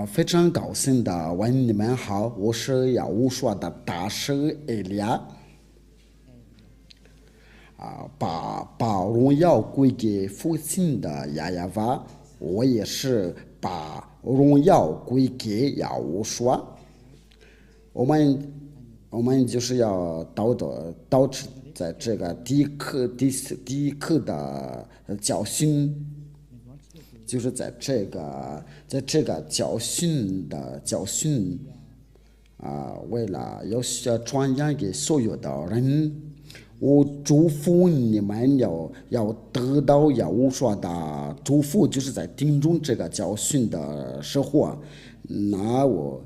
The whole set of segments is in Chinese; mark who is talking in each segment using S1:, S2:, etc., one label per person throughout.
S1: 非常高兴的问你们好，我是要武说的大师艾利亚。把荣耀归给父亲的亚亚娃，我也是把荣耀归给亚武说。我们就是要导致在这个第一课的教训，就是在这个教训为了要传扬给所有的人，我祝福你们要得到要我说的祝福，就是在听中这个教训的时候，那我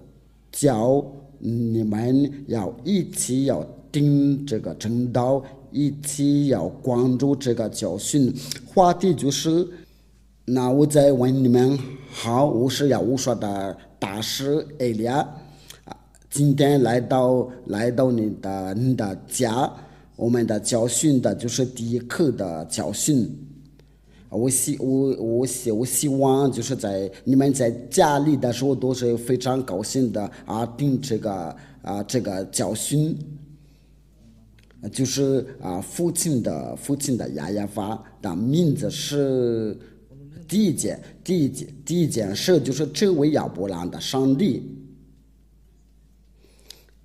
S1: 教你们要一起要听这个正道，一起要关注这个教训。话题就是，那我再问你们好，我是要我说的大师艾利亚。今天来到你的家，我们的教训的就是第一课的教训。我希望就是在你们在家里的时候都是非常高兴的听这个教训，就是父亲的亚亚娃的名字是第一件事，就是这位亚伯兰的上帝。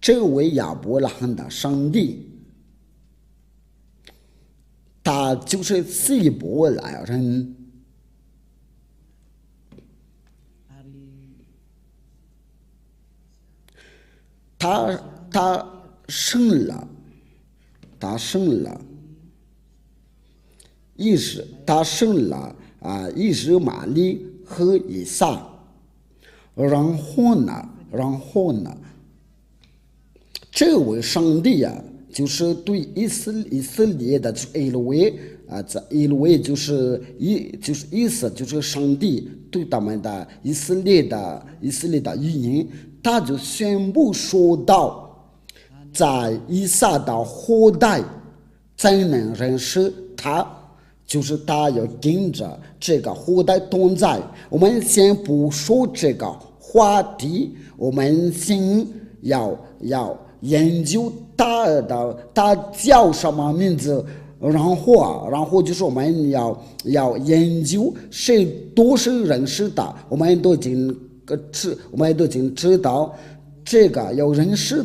S1: 这位亚伯拉罕的上帝，他就是希伯来人，他生了以实玛利和以撒，然后呢，这位上帝就是对以色列的以色列就是意思就是上帝对他们的以色列的语言，他就宣布说道，在以撒的后代才能认识他，就是他要跟着这个后代同在。我们先不说这个话题，我们先要研究他叫什么名字，然后就是我们要研究谁都是认识的，我们都已经知道这个要认识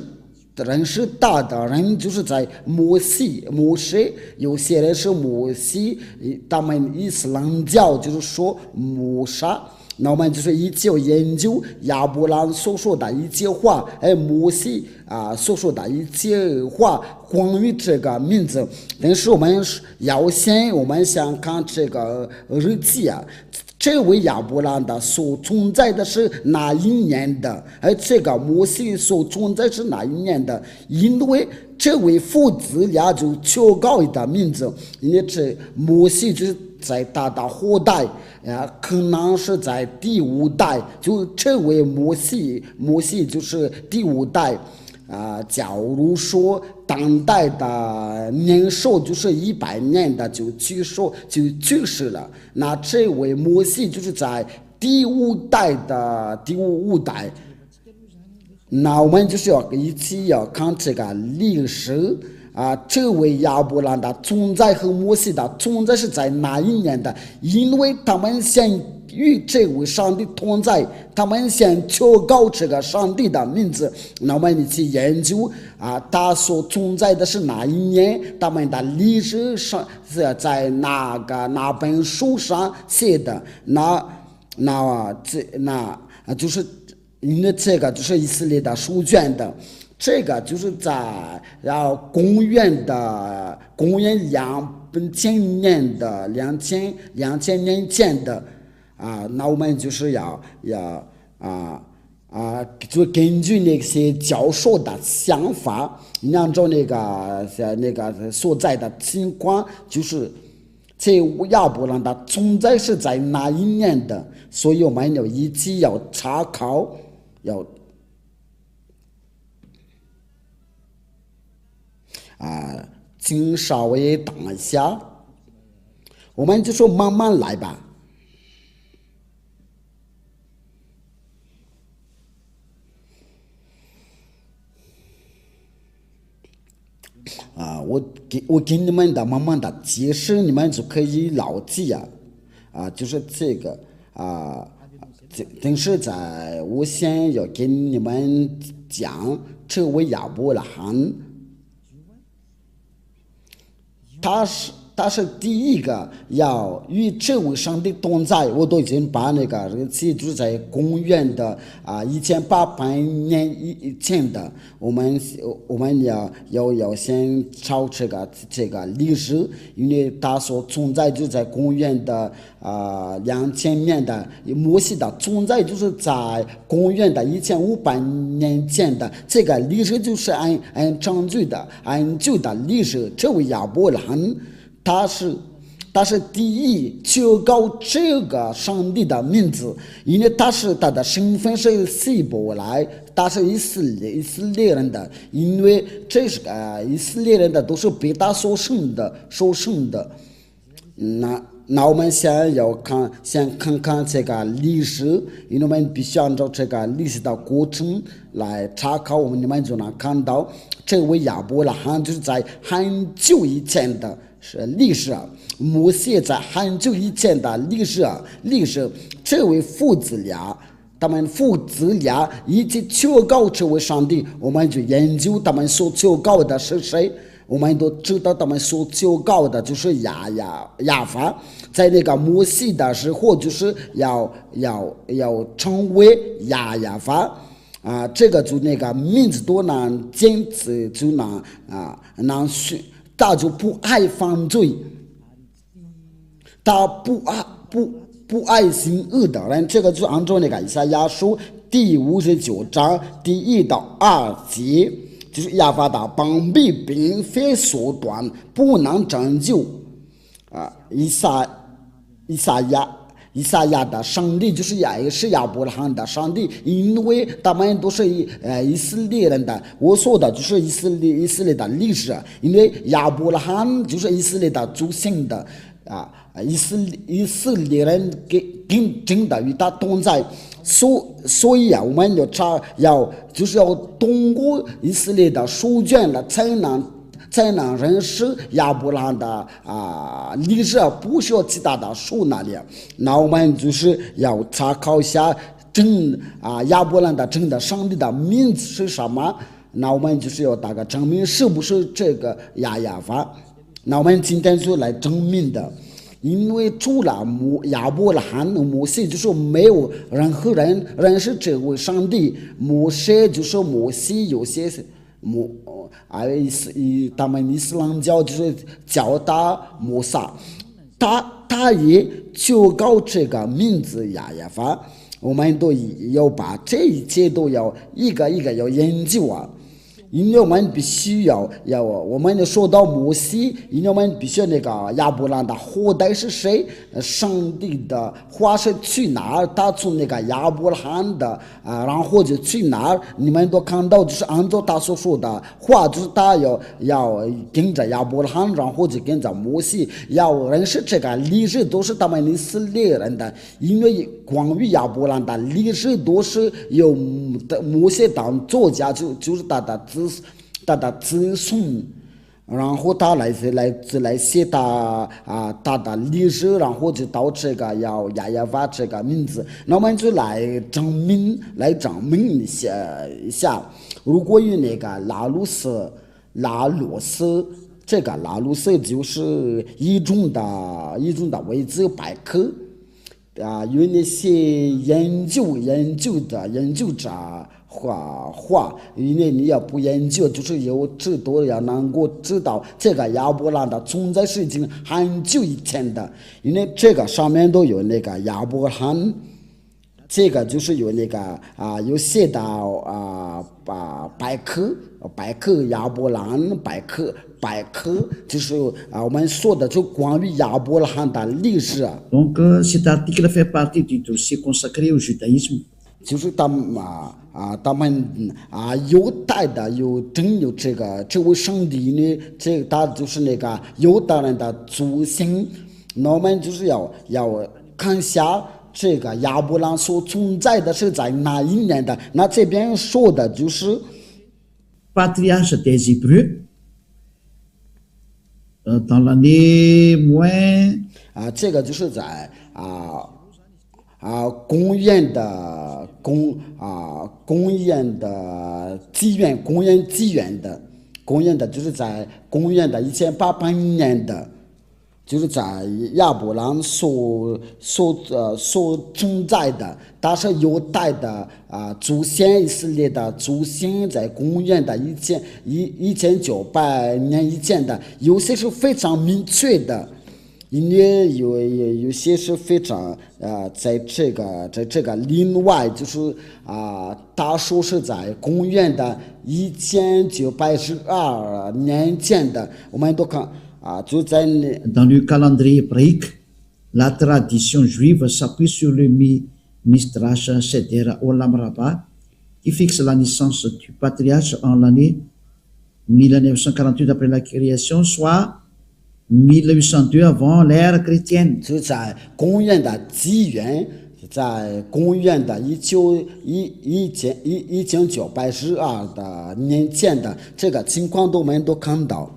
S1: 大的人，就是在摩西，有些人是摩西，他们伊斯兰教就是说摩萨。那我们就是一起要研究亚伯兰所说的一切话，摩西所说的一切话，关于这个名字。但是我们先看这个日记这位亚伯兰的所存在的是哪一年的？这个摩西所存在是哪一年的？因为这位父子俩就求告的名字，因为这摩西就是在他的后代可能是在第五代，就这位摩西就是第五代假如说当代的年寿就是100年的就去世了，那这位摩西就是在第五代。那我们就是要一起要看这个历史这位亚伯兰的存在和摩西的存在是在哪一年的？因为他们先与这位上帝同在，他们先求告这个上帝的名字。那我们一起研究他所存在的是哪一年？他们的历史上是在哪本书上写的？就是因为这个就是以色列的书卷的。这个就是在公元2000年的2000年前的那我们就是就根据那些教授的想法，按照那个所在的情况，就是这亚伯兰的存在是在哪一年的，所以我们要一起要查考，请稍微等一下，我们就说慢慢来吧。我给你们的慢慢的解释，你们就可以牢记就是这个但是我先要给你们讲，这位亚伯拉罕，他是第一个要与这位上帝同在。我都已经把那个日期就是在公元的1800年以前的，我们要先找这个历史，因为他所存在就在公元的2000年的，摩西的存在就是在公元的1500年前的，这个历史就是按证据的按旧的历史。这位亚伯拉罕他是第一求告这个上帝的名字，因为他的身份是希伯来，他是以色列人的，因为这是以色列人的都是被他所生的。那我们先看看这个历史，因为我们必须按照这个历史的过程来查考，你们就能看到这位亚伯拉罕就是在很久以前的历史摩西在很久以前的历史，这位父子俩，他们父子俩一起求告这位上帝，我们就研究他们所求告的是谁。我们都知道他们所求告的就是亚法，在那个摩西的时候就是要成为亚法这个就那个名字多难坚持就难学，他就不爱犯罪，他不爱行恶的人，这个就按照那个以赛亚书第59章第1到2节。就是亚法的膀臂并非缩短，不能拯救以赛亚的上帝就是也是亚伯拉罕的上帝，因为他们都是以色列人的。我说的就是以色列的历史，因为亚伯拉罕就是以色列的祖先的以色列人跟真的与他同在。所以我们就是要通过以色列的书卷了，才能认识亚伯拉罕的历史，不需要其他的书那里。那我们就是要查考一下亚伯拉罕的真的上帝的名字是什么。那我们就是要大概证明是不是这个亚法。那我们今天就来证明的。因为除了亚伯拉罕、摩西，就是没有任何人认识这位上帝。摩西就是摩西，有些他们伊斯兰教就是叫他摩萨，他也求告这个名字亚法。我们都要把这一切都要一个一个要研究因为我们必须要我们说到摩西，因为我们必须要那个亚伯拉罕的后代是谁，上帝的话是去哪儿，他从那个亚伯拉罕的然后就去哪儿，你们都看到就是按照他所说的话，就是他要跟着亚伯拉罕，然后就跟着摩西，要认识这个历史都是他们以色列人的，因为关于亚伯拉罕的历史都是由摩西当作家，就是他的子孙，然后他来写他的历史，然后就到这个亚法这个名字。那我们就来证明一下，如果有那个拉鲁斯，这个拉鲁斯就是一种的维基百科有那些研究者话，因为你要不研究，就是有知道要能够知道这个亚伯拉罕的存在是已经很久以前的，因为这个上面都有那个亚伯拉罕，这个就是有那个有写到百科亚伯拉罕百科就是我们说的就关于亚伯拉罕的历史
S2: Donc cet article fait partie du dossier consacré au judaïsme。
S1: 就是他们犹太的有这位上帝呢，他就是那个犹太人的祖先。那我们就是要看一下这个亚伯拉罕所存在的是在哪一年的。那这边说的就是
S2: Patriarche des Hébreux dans l'année moins
S1: 这个就是在公元的公元的就是在公元的1800年的，就是在亚伯兰所存在的，但是犹太的祖先以色列的祖先在公元的1900年以前的，有些是非常明确的。因为有些是非常在这个另外就是他说是在公元的1912年前的，我们都看就在
S2: dans le calendrier hébraïque, la tradition juive s'appuie sur le Midrash Seder Olam Rabbah qui fixe la naissance du patriarche en l'année 1948 après la création, soit 1802 avant l'ère chrétienne.
S1: 就在公元的纪元，在公元的1912的年前的这个情况，我们都看到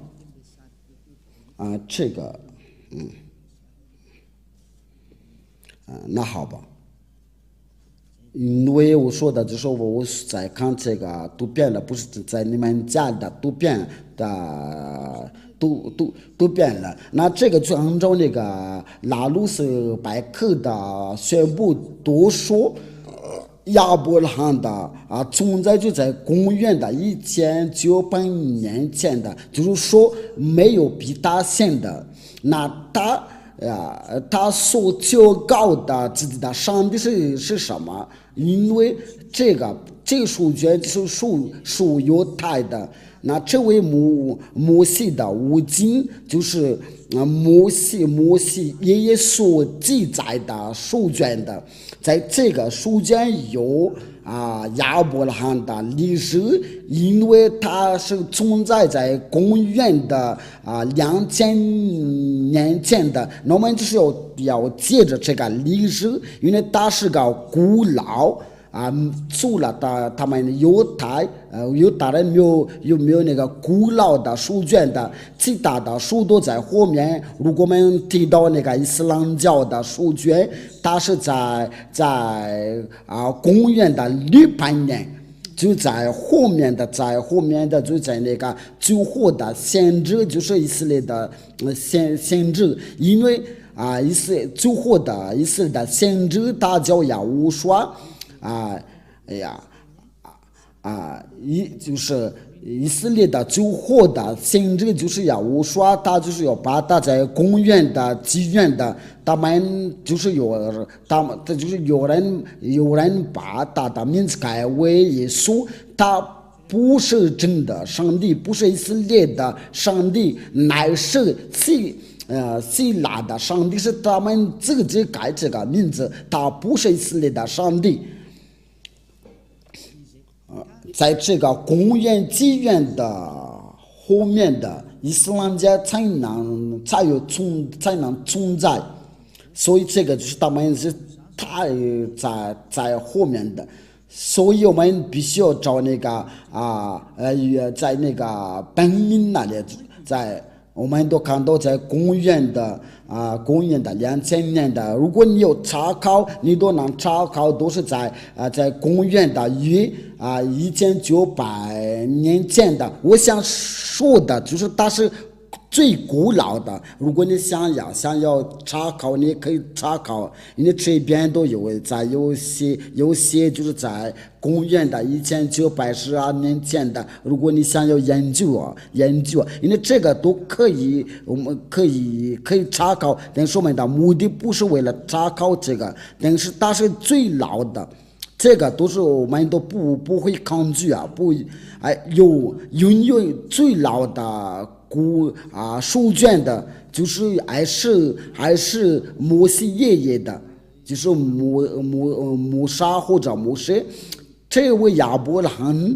S1: 这个那好吧。因为我说的就是我在看这个图片了，不是在你们家的图片的都变了。那这个就按照那个拉鲁斯百科的宣布都说，亚伯拉罕的存在就在公元的1900年前的，就是说没有比他先的。那他所求告的自己的上帝是什么？因为这个数据就是属犹太的。那这位摩西的五经就是摩西爷爷所记载的书卷的，在这个书卷有亚伯拉罕的历史，因为它是存在在公元的2000年前的，那我们就是要借着这个历史，因为它是个古老。除了他们犹太人有没有那个古老的书卷的，其他的书都在后面。如果我们提到那个伊斯兰教的书卷，它是在公元的600年，就在后面的就在那个最后的先知，就是以色列的先知，因为最后的以色列的先知他叫亚乌刷。就是以色列的最后的先知就是亚乌刷，他就是要把他在公元的纪元的，他们就是有人把他的名字改为耶稣，他不是真的上帝，不是以色列的上帝，乃是希腊的上帝，是他们自己改这个名字，他不是以色列的上帝。在这个公元纪元的后面的伊斯兰教才能存在，所以这个就是他们是太在后面的，所以我们必须要找那个在那个本命那里，我们都看到在公元的2000年的，如果你有查考，你都能查考，都是在公元的1900年前的。我想说的就是它是最古老的。如果你想要查考，你可以查考，因为这边都有有些就是在公元的1912年前的。如果你想要研究，因为这个都可以，我们可以查考，但是我们的目的不是为了查考这个，但是它是最老的。这个都是我们都不会抗拒拥有最老的书卷的，就是还是摩西爷爷的，就是摩沙或者摩西，这位亚伯拉罕，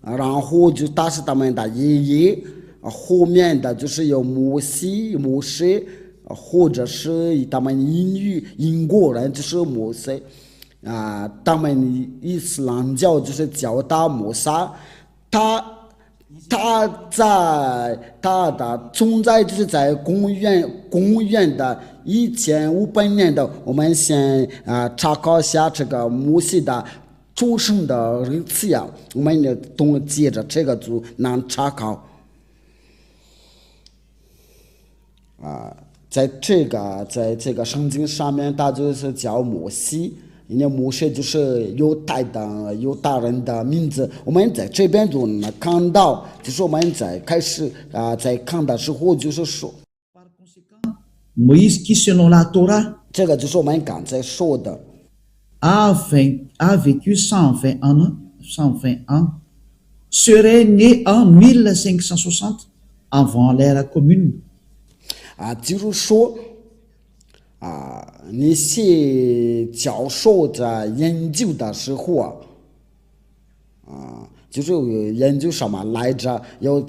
S1: 然后就他是他们的爷爷，后面的就是有摩西，或者是他们英国人就是摩西。他们伊斯兰教就是叫他摩萨，它的存在就是在公元的1500年的，我们先查考一下这个摩西的出生的日期呀，我们也懂接着这个就能查考在这个圣经上面，它就是叫摩西。因为摩西就是犹太人的名字，我们在这边就能看到，就是我们在开始在看的时候，就是说，
S2: Moïse qui, selon la Torah,
S1: 这个就是我们刚才说的
S2: a vécu 120 ans, serait né en 1560 avant l'ère commune.
S1: 就是说那些教授在研究的时候就是研究什么来着？要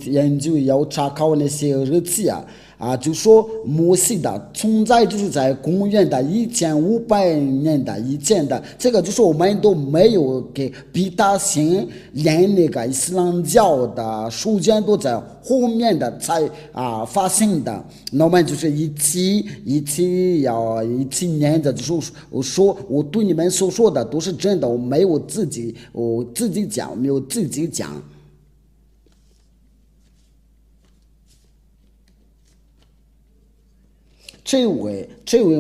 S1: 查考那些日期就说摩西的存在就是在公元的1500年的以前的，这个就是我们都没有给比他先连那个伊斯兰教的书卷都在后面的才发现的。那么就是17年的，就是我说我对你们所说的都是真的，我没有自己讲，没有自己讲。这位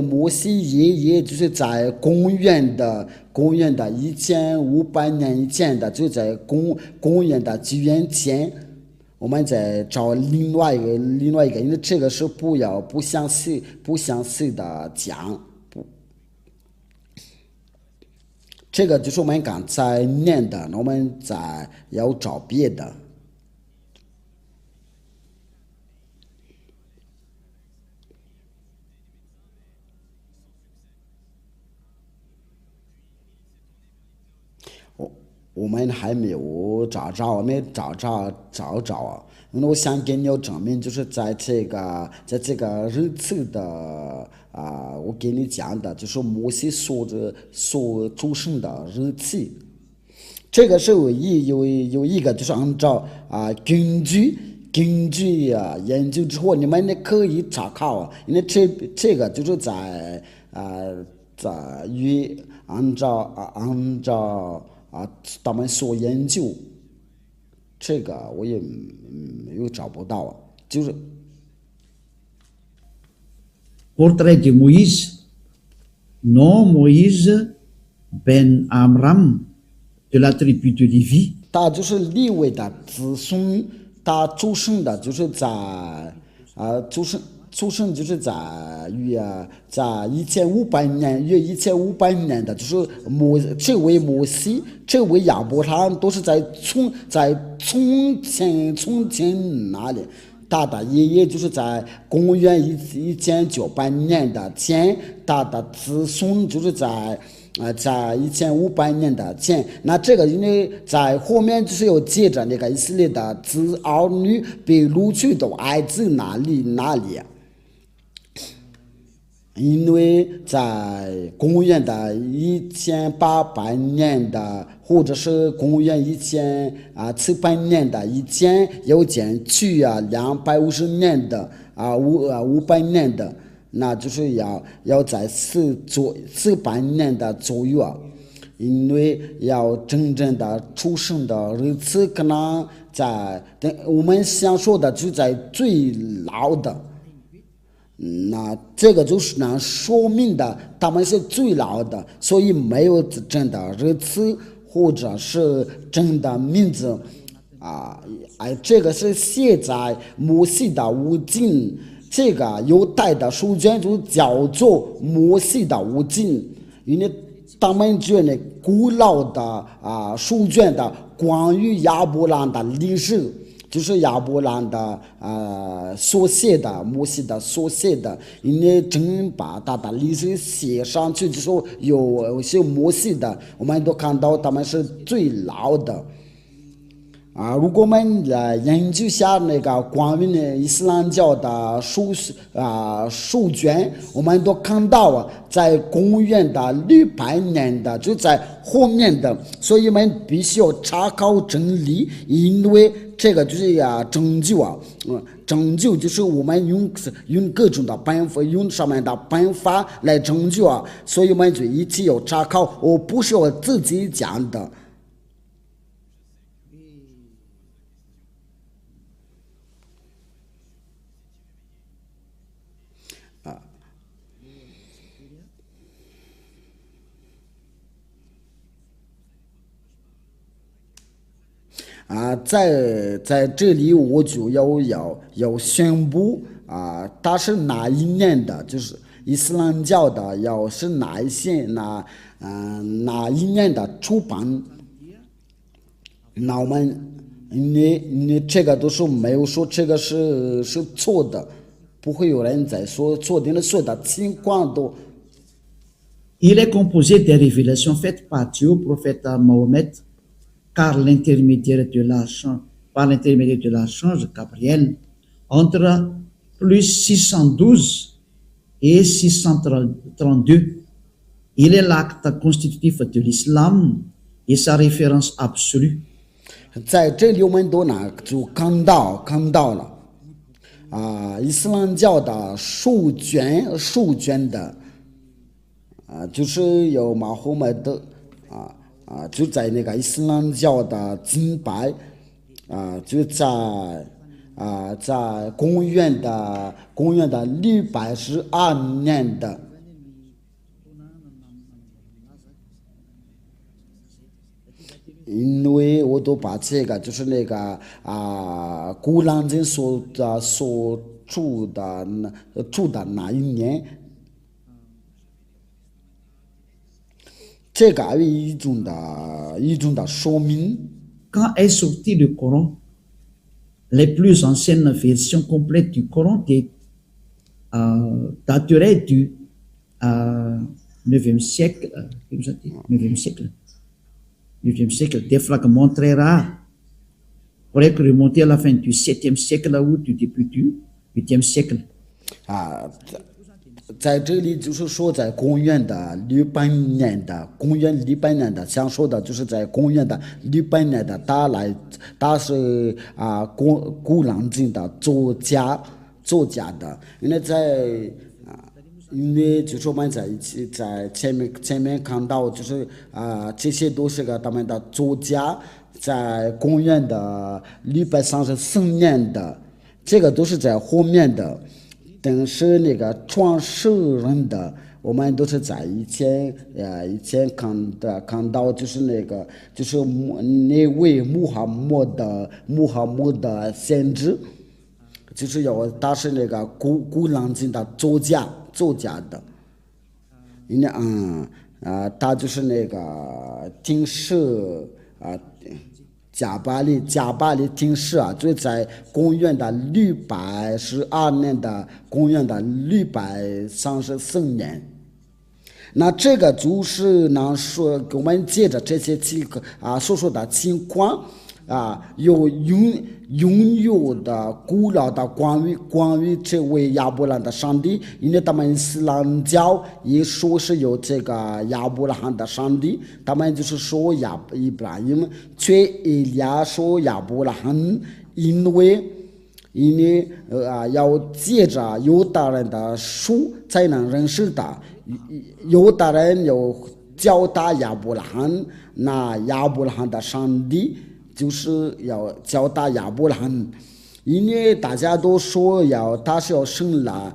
S1: 摩西爷爷就是在公元的1500年以前的，就在公元的纪元前，我们再找另外一个，因为这个是不详细的讲，这个就是我们刚才念的，我们再要找别的。我们还没有找着，因为我想给你证明，就是在这个日期的我给你讲的，就是摩西所出生的日期。这个是有一个，就是按照根据研究之后，你们也可以查考因为这个就是在按照他们所研究，这个我也没有找不到就是
S2: Portrait de Moïse, nom Moïse ben Amram de la tribu de Lévi.
S1: 他就是利未的子孙，他出生的就是在出生就是在1500年的，就是这位摩西，这位亚伯拉罕都是在从前那里，他的爷爷就是在公元1900年的前，他的子孙就是在1500年的前。那这个因为在后面就是有接着那个以色列的儿女被掳去到埃及哪里因为在公元的1800年的，或者是公元1700年的以前，有减去250年的500年的，那就是要在400年的左右因为要真正的出生的日子可能在我们想说的就在最老的。那这个就是能说明的，他们是最老的，所以没有真的日子或者是真的名字这个是写在摩西的五经，这个犹太的书卷就叫做摩西的五经，因为他们觉得古老的书卷的关于亚伯拉罕的历史。就是亚伯拉罕的所写的，摩西的所写的，因为真把他的历史写上去，就说有些摩西的，我们都看到他们是最老的如果我们来研究下那个关于呢伊斯兰教的书卷，我们都看到在公元的600年的就在后面的，所以我们必须要查考真理，因为这个就是拯救拯救就是我们用各种的办法，用上面的办法来拯救所以我们就一起要查考，我不是我自己讲的。在这里我就要宣布它是哪一年的，就是伊斯兰教的，要是哪一年的出版。那我们你这个都是没有说这个是错的，不会有人在说错的，所有的情况都。
S2: Il est composé des révélations faites par Dieu au prophète Mohammed par l'intermédiaire de l'archange Gabriel entre plus 612 et 632. Il est l'acte constitutif de l'islam et sa référence absolue.
S1: 在这里我们都就看到了伊斯兰教的书卷的就是有马后麦德就在那个伊斯兰教的敬拜就在公元的612年的。因为我都把这个就是那个古兰经所住的那一年，这个有一种的说明。
S2: Quand est sorti le Coran, les plus anciennes versions complètes du Coran dateraient du 9e siècle, 9e siècle, des fragments très rares, pourraient remonter à la fin du 7e siècle ou du début du 8e siècle.
S1: 在这里就是说在公元的600年的想说的就是在公元的600年的他是古兰经的作家的，因为就是我们在前面看到就是这些都是他们的作家，在公元的634年的，这个都是在后面的。但是那个创始人的，我们都是在以前看到就是那位穆罕默德先知，就是他是那个古兰经的作家的，因为他就是那个定世加巴利定世就在公元的612年的公元的634年。那这个就是说给我们借着这些所说的情况有拥有的古老的关于这位亚伯拉罕的上帝，因为他们伊斯兰教也说是有这个亚伯拉罕的上帝，他们就是说伊布拉欣，却以利亚说亚伯拉罕，因为要借着犹大人的书才能认识他，犹大人要教他亚伯拉罕，那亚伯拉罕的上帝就是要教他亚伯拉罕，因为大家都说他是要生了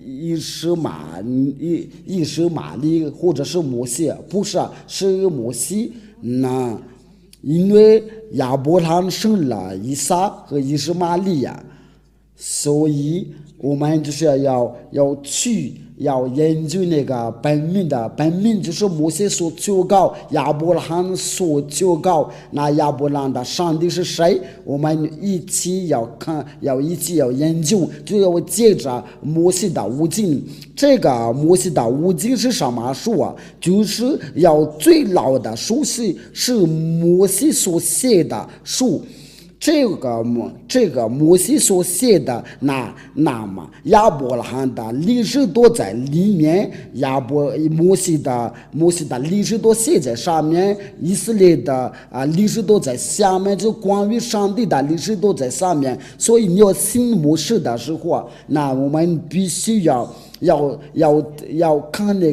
S1: 伊什玛利或者是摩西，不是是摩西。那因为亚伯拉罕生了以撒和以实玛利亚，所以我们就是要研究那个本命就是摩西所求告，亚伯拉罕所求告，那亚伯拉罕的上帝是谁？我们一起要研究，就要借着摩西的五经。这个摩西的五经是什么书啊？就是要最老的书是摩西所写的书。这个摩西所写的那么亚伯拉罕的历史都在里面，摩西的历史都写在上面，以色列的历史都在下面，就关于上帝的历史都在上面。所以你要信摩西的时候，那我们必须要看那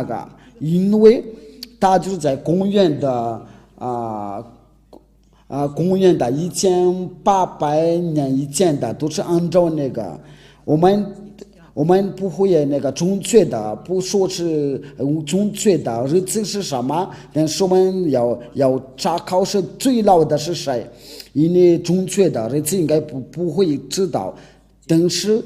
S1: 个，因为他就是在公元的公元的1800年以前的都是按照那个，我们不会那个准确的，不说是准确的日子是什么，但是我们要查考是最老的是谁，因为准确的日子应该不会知道，但是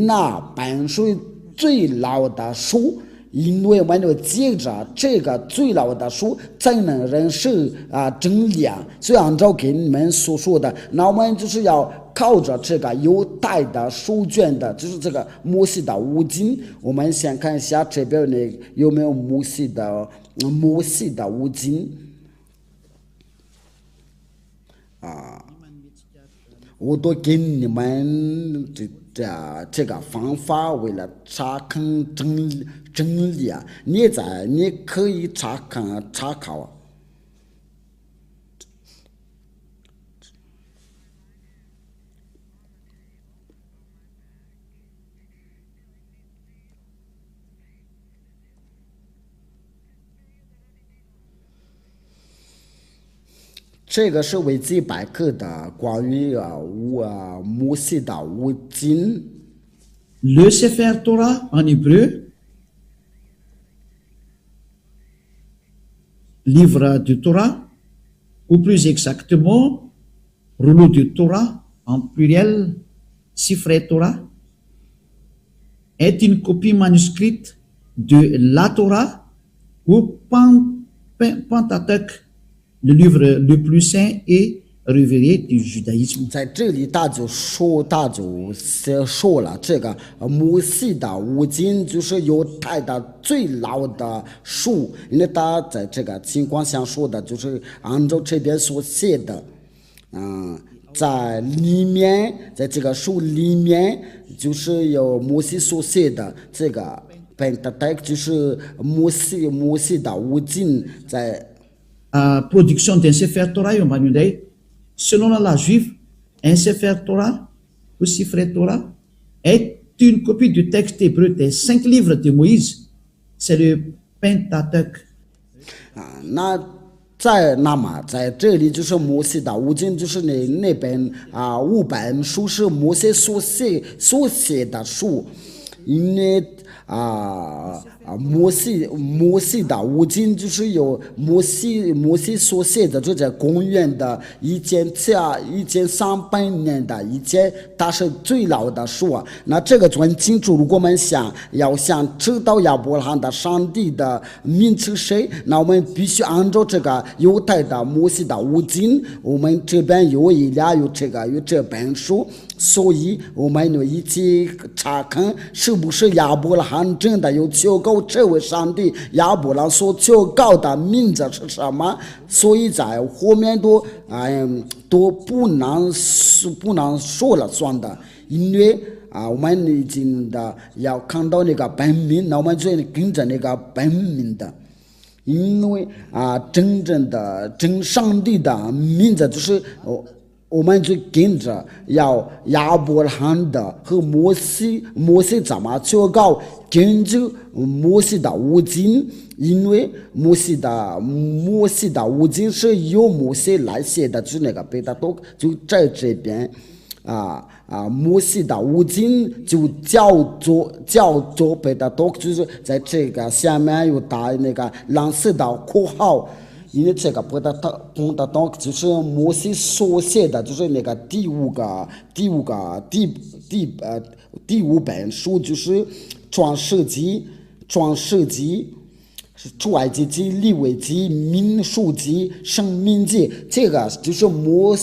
S1: 那本书最老的书。因为我们要借着这个最老的书才能认识真理啊，所以按照给你们所说的，那我们就是要靠着这个犹太的书卷的，就是这个摩西的五经。我们先看一下这边有没有摩西的五经我都给你们这个方法，为了查看真理啊，你可以查考。这个是维基百科的关于摩西的五经。
S2: Le Sefer Torah en hébreu, livre du Torah, ou plus exactement, rouleau du Torah en pluriel, Sifrei Torah, est une copie manuscrite de la Torah ou Pentateuch, le livre le plus saint et révéré du judaïsme.
S1: 在这里他就说了，这个摩西的五经就是犹太的最老的书，因为他在这个情况下说的就是按照这边所写的，在里面，在这个书里面就是有摩西所写的这个Pentateuch，就是摩西的五经在。
S2: Production d'un Sefer Torah, selon la loi juive, un Sefer Torah ou Sifrei Torah est une copie du texte hébreu des 5 livres de Moïse. C'est le Pentateuch.
S1: 那么在这里就是摩西的五经，就是那本5本书是摩西所写的书，因为摩西的五经就是有摩西所写的，就在公元的1300年的以前，它是最老的书啊。那这个就很清楚，如果我们想知道亚伯拉罕的上帝的名是谁，那我们必须按照这个犹太的摩西的五经，我们这边有这本书。所以我们就一起查看是不是亚伯拉罕真的有求告这位上帝，亚伯拉罕所求告的名字是什么？所以在后面都不能说了算的，因为我们已经要看到那个本名，那我们就跟着那个本名的。因为真正的真上帝的名字就是我们就跟着亚伯拉罕的和摩西怎么求告，根据摩西的五经，因为摩西的五经是由摩西来写的，就那个贝塔多就在这边摩西的五经就叫做贝塔多，就是在这个下面有打那个蓝色的括号。因为这个不得到就是摩西所写的，就是那个第五本书，就是创世纪、出埃及记、利未记、民数记、申命记，这个就是摩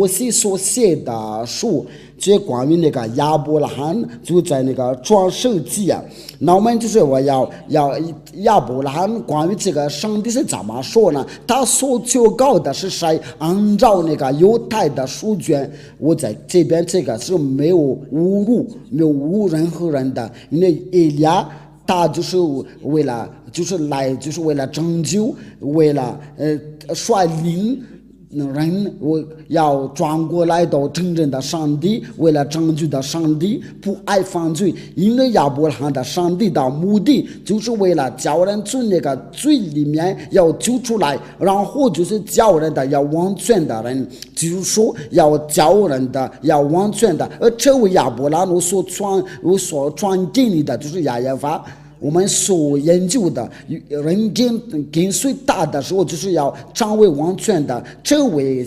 S1: 西所写的书。这关于那个亚伯拉罕就在那个创世纪啊，那我们就是我要亚伯拉罕关于这个上帝是怎么说呢？他所求告的是谁？按照那个犹太的书卷，我在这边这个是没有侮辱任何人的，因为以利亚他就是为了拯救，为了率领人，我要转过来到真正的上帝，为了拯救的上帝，不爱犯罪。因为亚伯拉罕的上帝的目的就是为了叫人从那个罪里面要救出来，然后就是叫人的要完全的人，就是说要叫人的要完全的。而这位亚伯拉罕我所传给你的就是亚耶法。我们所研究的人跟随大的时候，就是要成为完全的。这位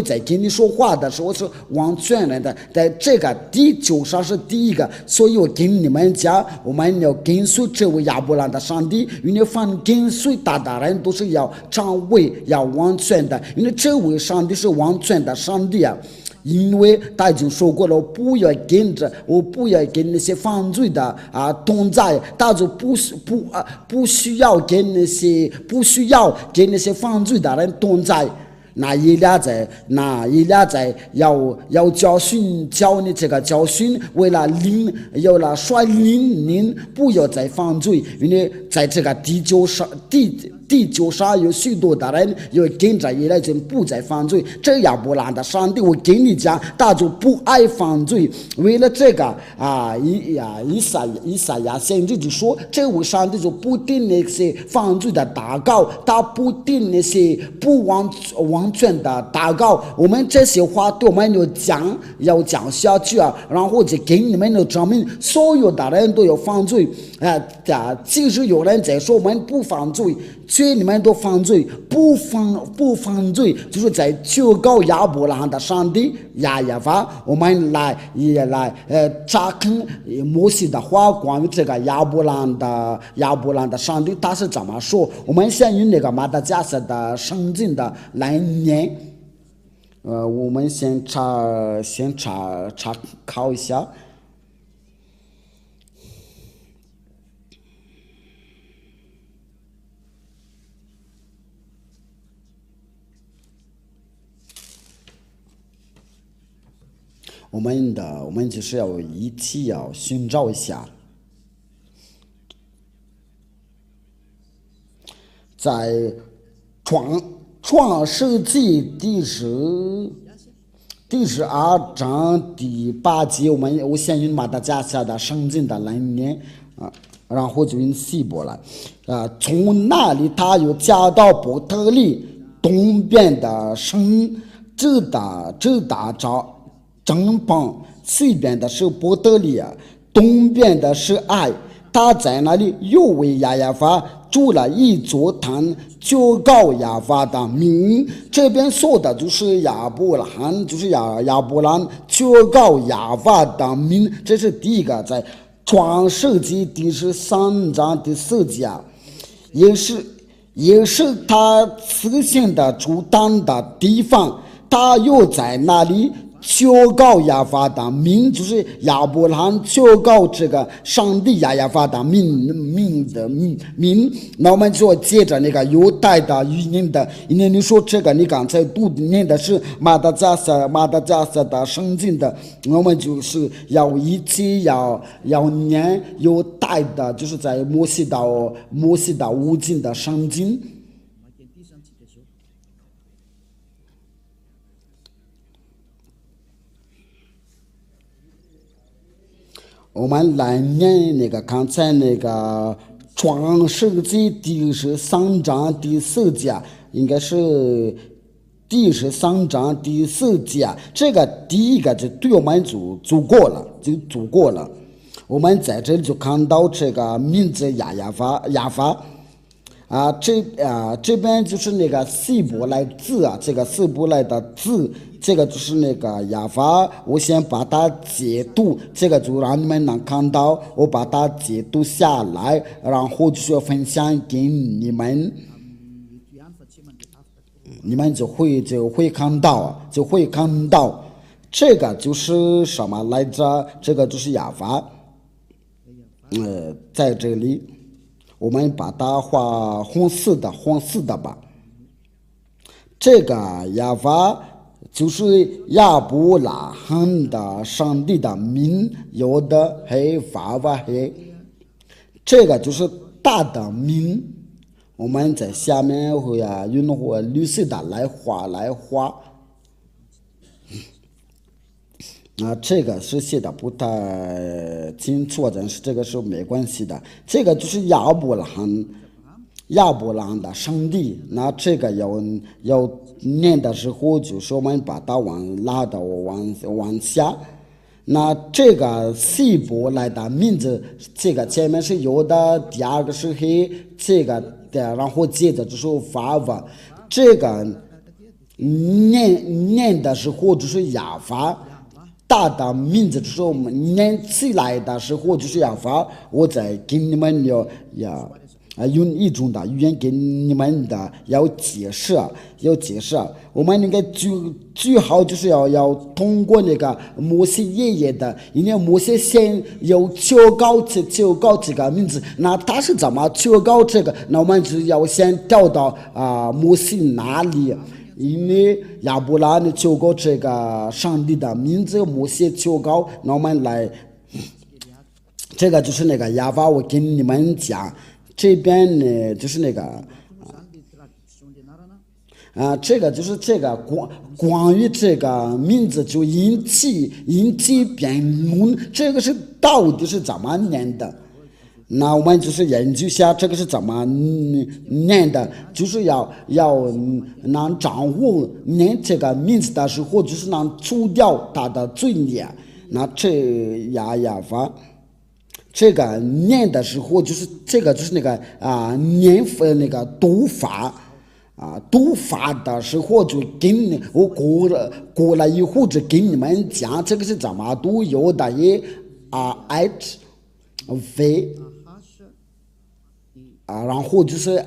S1: 在跟你说话的时候是完全人的，在这个地球上是第一个。所以我跟你们讲，我们要跟随这位亚伯拉罕的上帝，因为凡跟随他的人都是要成为要完全的，因为这位上帝是完全的上帝啊。因为他已经说过了，我不要跟那些犯罪的同在，他就不需要跟那些犯罪的人同在。那伊俩在要教你这个教训，为了率领您不要再犯罪，因为在这个地球上有许多的人要跟着伊俩就不再犯罪。这亚伯拉罕的上帝，我跟你讲，他就不爱犯罪。为了这个以赛亚先知就说，这位上帝就不定那些犯罪的祷告，他不定那些不完全的祷告。我们这些话对我们要讲下去啊，然后就给你们的证明，所有的人都有犯罪即使有人在说我们不犯罪，却你们都犯罪，不犯罪，就是在求告亚伯拉罕的上帝亚耶法。我们来查看摩西的话，关于这个亚伯拉罕的上帝他是怎么说。我们先用那个马达加斯的圣经的来念，我们先查考一下。我们就是要一起要寻找一下，在创世纪第12章第8节，我先用马达加斯加的圣经的来念然后就用希伯来从那里他又加到伯特利东边的城，直达正邦，西边的是伯特利东边的是爱。他在那里又为亚耶法筑了一座坛，求告亚法的名。这边说的就是亚伯拉罕，就是亚伯拉罕求告亚法的名。这是第一个，在创世纪第13章第4节，也是他此行的主坛的地方。他又在那里求告亚法的名，就是亚伯拉罕求告这个上帝亚法的名。那我们就接着那个犹太的语音的，因为你说这个你刚才读念的是马达加斯的圣经的，我们就是要一起要念犹太的，就是在摩西的五经的圣经。我们来念那个刚才那个创世纪第13章第4节，应该是第13章第4节。这个第一个就对我们就足够了。我们在这里就看到这个名字亚法这边就是那个希伯来字啊，这个希伯来的字，这个就是那个亚法，我先把它解读，这个就让你们能看到，我把它解读下来，然后就是分享给你们，你们就会看到，这个就是什么来着？这个就是亚法，在这里。我们把它画红色的吧。这个亚法就是亚伯拉罕的上帝的名，有的黑法法黑，这个就是大的名。我们在下面会用绿色的来画。这个是写的不太清楚，但是这个是没关系的。这个就是亚伯拉罕的上帝。那这个要念的时候，就是我们把它拉到往下。那这个希伯来的名字，这个前面是有的，第二个是黑，这个然后接着就是法法。这个念的时候就是亚法。大的名字就是我们念起来的时候就是亚法，我在给你们用一种的语言给你们的要解释。我们那个最好就是要通过那个摩西爷爷的，因为摩西先要求高这个名字，那他是怎么求高这个？那我们就要先调到摩西那里。因为亚伯拉罕求告这个上帝的名字，摩西求告，那我们来，这个就是那个亚法，我跟你们讲，这边呢就是那个，这个就是这个关于这个名字就引起辩论，这个是到底是怎么念的？那我们就是研究一下这个是怎么念的，就是要能掌握念这个名字的时候，就是能除掉它的罪孽。那这亚法，这个念的时候，就是这个就是那个念那个读法。读法的时候就跟我过了以后就跟你们讲这个是怎么读，有的也h v。然后就是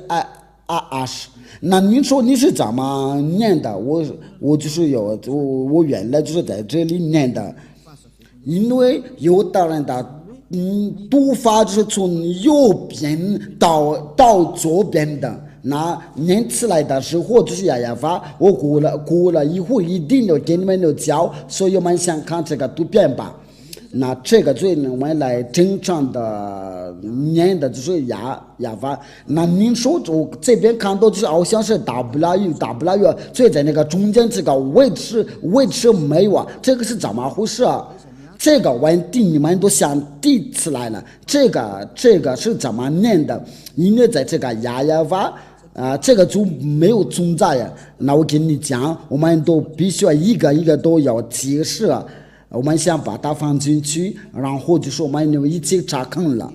S1: 那你说你是怎么念的？我就是我原来就是在这里念的，因为有的人的读法就是从右边到左边的，那念起来的时候就是亚法，我过了以后一定要给你们教，所以我们先看这个图片吧。那这个最我们来正常的念的就是亚法。那您说我这边看到就是好像是 W， 最在那个中间这个位置没有这个是怎么回事啊？这个问题你们都想提起来了，这个是怎么念的？因为在这个亚法这个就没有存在呀。那我跟你讲，我们都必须要一个一个都要解释。我们先把它放进去，然后就是我们一起查看了。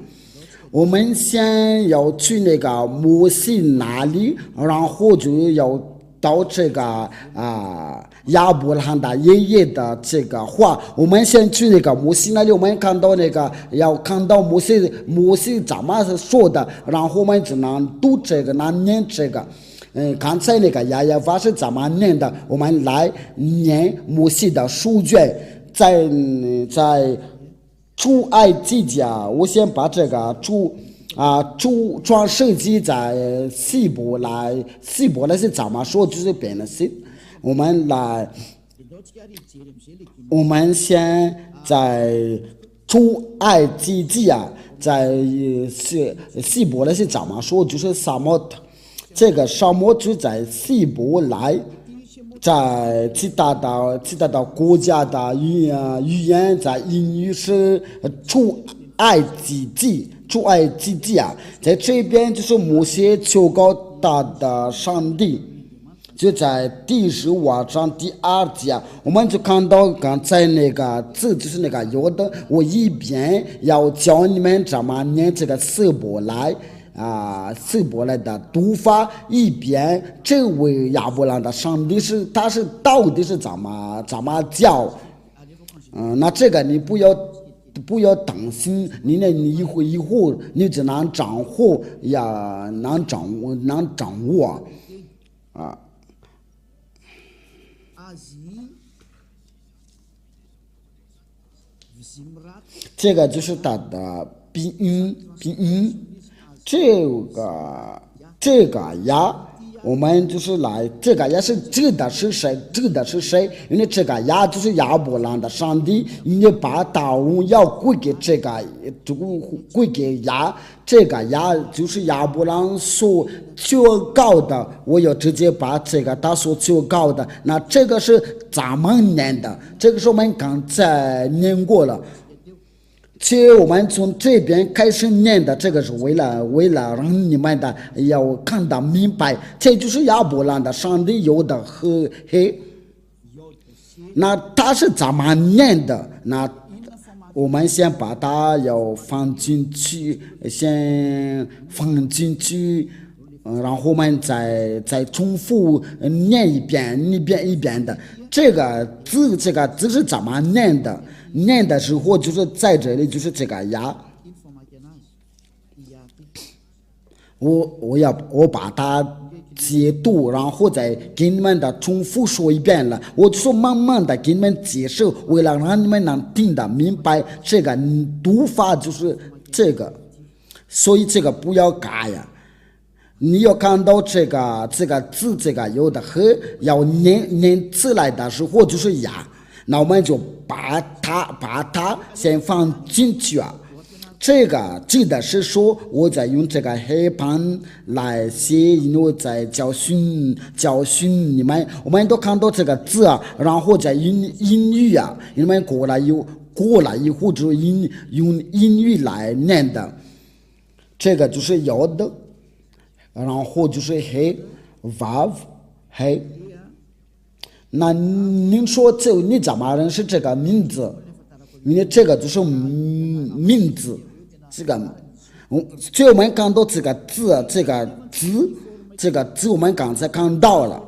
S1: 我们先要去那个摩西那里，然后就要到这个亚伯拉罕的爷爷的这个话。我们先去那个摩西那里，我们看到那个要看到摩西怎么说的，然后我们只能读这个，能念这个。刚才那个亚法是怎么念的？我们来念摩西的书卷。在出埃及记我先把这个创世纪在希伯来是怎么说？就是变了是，我们先在出埃及记在希伯来是怎么说？就是沙漠，这个沙漠就在希伯来。在其他的国家的语言，在英语是出埃及记在这边就是摩西求告他的上帝，就在第15章第2节，我们就看到刚才那个字就是那个有的，我一边要教你们怎么念这个希伯来希伯来的读法，一边这位亚伯兰的上帝他是到底是怎么叫？那这个你不要担心，你以后你只能掌握呀，能掌握啊。这个就是它的鼻音，这个呀，我们就是来，这个也是指的是谁？因为这个呀就是亚伯兰的上帝，你把大荣耀归给归给呀，这个呀就是亚伯兰所求告的，我要直接把这个他所求告的，那这个是咱们念的，这个是我们刚才念过了。其实我们从这边开始念的，这个是为了让你们的要看得明白，这就是亚伯兰的上帝有的和黑。那他是怎么念的？那我们先把它要放进去，然后我们再重复念一遍的。这个字是怎么念的？念的时候就是在这里，就是这个呀。我把它解读，然后再给你们的重复说一遍了。我就说慢慢的给你们解释，为了让你们能听得明白，这个读法就是这个，所以这个不要改呀。你要看到这个字，这个有的和要念出来的时候就是呀。那我们就把它先放进去啊。这个记得是说我在用这个黑板来写，因为在教训你们，我们都看到这个字啊，然后在英语啊，你们过来以后就用英语来念的，这个就是有的，然后就是黑 vav 黑。那您说你怎么认识这个名字？因为这个就是名字，这个所以我们看到这个字我们刚才看到了，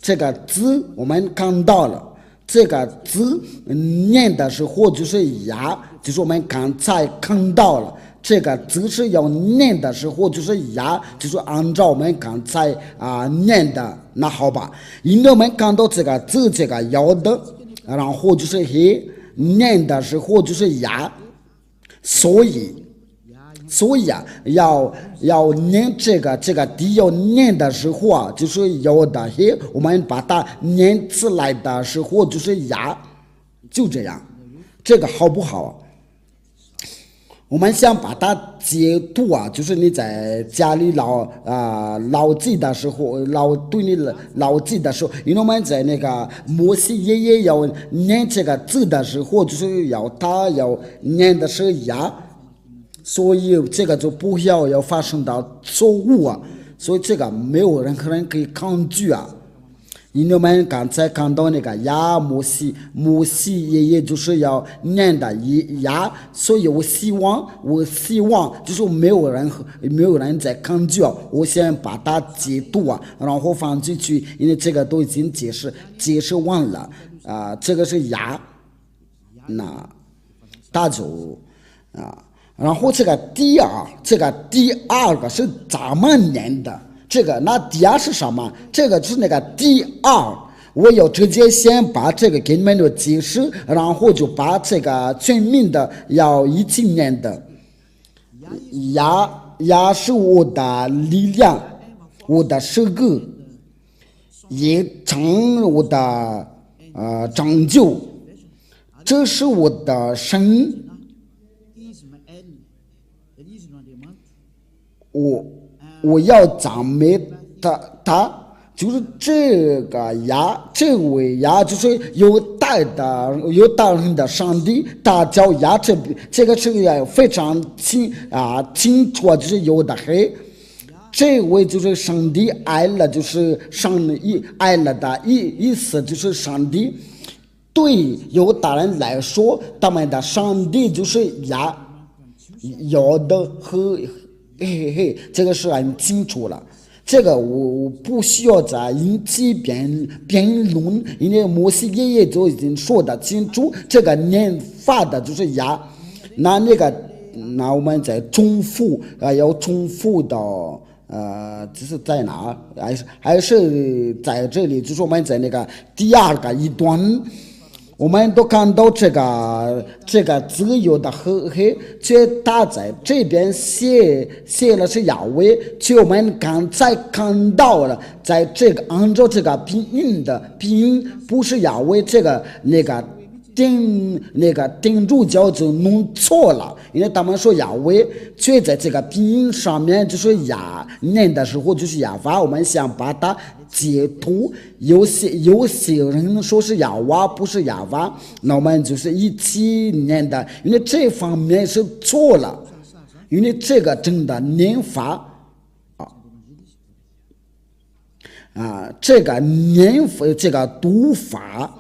S1: 这个字我们看到了，这个字念的时候就是呀，就是我们刚才看到了。这个字是要念的时候就是呀，就是按照我们刚才念的，那好吧。因为我们看到这个字，这个要的，然后就是黑，念的时候就是呀，所以啊，要念这个地要念的时候啊，就是要的黑，我们把它念出来的时候就是呀，就这样，这个好不好？我们想把它解读啊，就是你在家里牢记的时候，对你牢记的时候，因为我们在那个摩西爷爷要念这个字的时候，就是要念的是呀，所以这个就不要发生到错误啊，所以这个没有任何人可以抗拒啊。因为我们刚才看到那个呀，摩西爷爷就是要念的呀，所以我希望就是没有人在抗拒啊。我先把它解读啊，然后放进去，因为这个都已经解释完了这个是呀，那大就然后这个第二个是怎么念的？这个那第二是什么？这个就是那个第二，我要直接先把这个给你们的解释，然后就把这个全名的要一起念的。呀是我的力量，我的诗歌，也成我的拯救，这是我的神。我要赞美他，就是这个呀，这位呀，就是有大人的上帝，他叫呀，这个是非常清楚，就是有的黑。这位就是上帝爱了，就是爱了的意思，就是上帝对犹大人来说，他们的上帝就是呀，有的和这个是很清楚了。这个我不需要再引起辩论，因为摩西爷爷就已经说得清楚，这个念法的就是牙，那我们再重复要重复到这是在哪？还是在这里？就是我们在那个第二个一段。我们都看到这个自由的和黑，却他在这边写了是亚威，却我们刚才看到了，在这个按照这个拼音不是亚威，这个顶住脚就弄错了，因为他们说亚威，却在这个拼音上面就是念的时候就是亚法，我们想把它解读，有些人说是亚娃不是亚娃，那我们就是一起念的，因为这方面是错了，因为这个真的念法这个念法这个读法，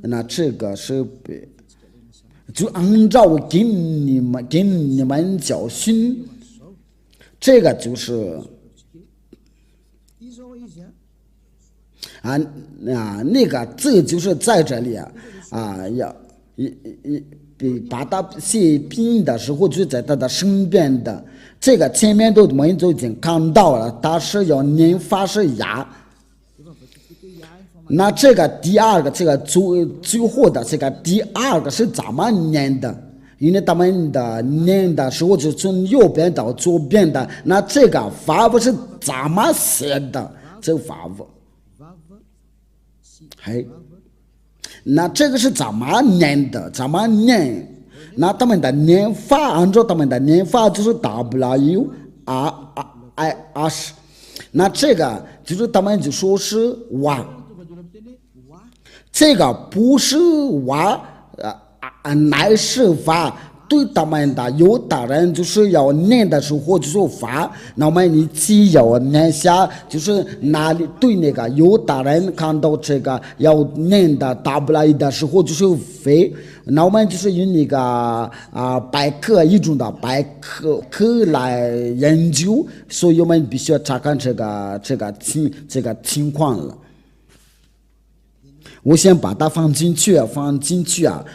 S1: 那这个是就按照给你们教训，这个就是那个字就是在这里要把它写拼的时候就在它的身边的，这个前面我们都已经看到了，它是要念法是牙。那这个第二个这个最后的这个第二个是怎么念的？因为他们的念的时候就从右边到左边的，那这个法不是怎么写的？这个法不，那这个是怎么念的？怎么念？那他们的念法，按照他们的念法就是 W R I S， 那这个就是他们就说是哇。这个不是哇乃是法，对他们的犹大人就是要念的时候就是法，那么你只要念下，就是哪里对那个犹大人看到这个要念的W的时候就是非，那我们就是用那个百科一种的百科来研究，所以我们必须要查看这个情况了。我先把它放进去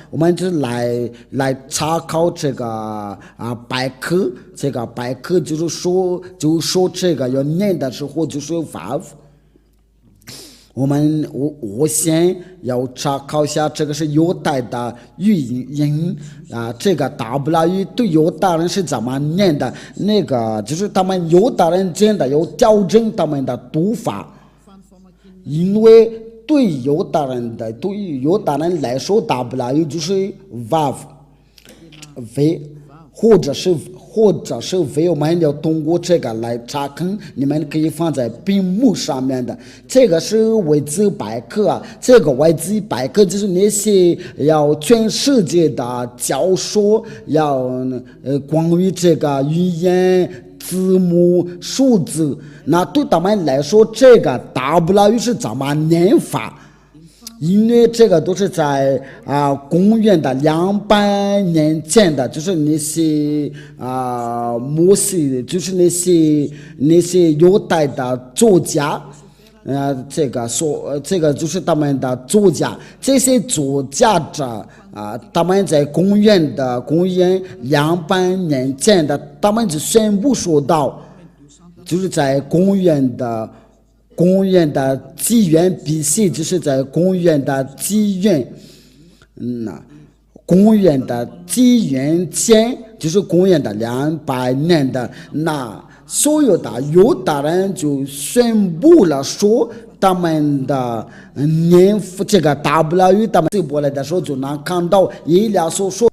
S1: 我们就来查考这个百科，这个百科就是说这个要念的时候就是法。我先要查考一下这个是犹太的语音这个 W 对犹太人是怎么念的？那个就是他们犹太人真的要调整他们的读法，因为对于犹大人来说 W 就是 Vav 或者是 V， 我们要通过这个来查看，你们可以放在屏幕上面的。这个是维基百科这个维基百科就是那些要全世界的教授要关于这个语言字母数字，那对他们来说这个 W 是怎么念法？因为这个都是在公元的200年前的，就是那些摩西，就是那些犹太的作家，这个就是他们的作家，这些作家者他们在公元200年前的，他们就宣布说到，就是在公元的纪元 BC， 就是在公元的纪元前，就是公元的200年的，那所有的犹大人就宣布了说，他们的念这个 W， 他们希伯来的时候就能看到以利亚所说，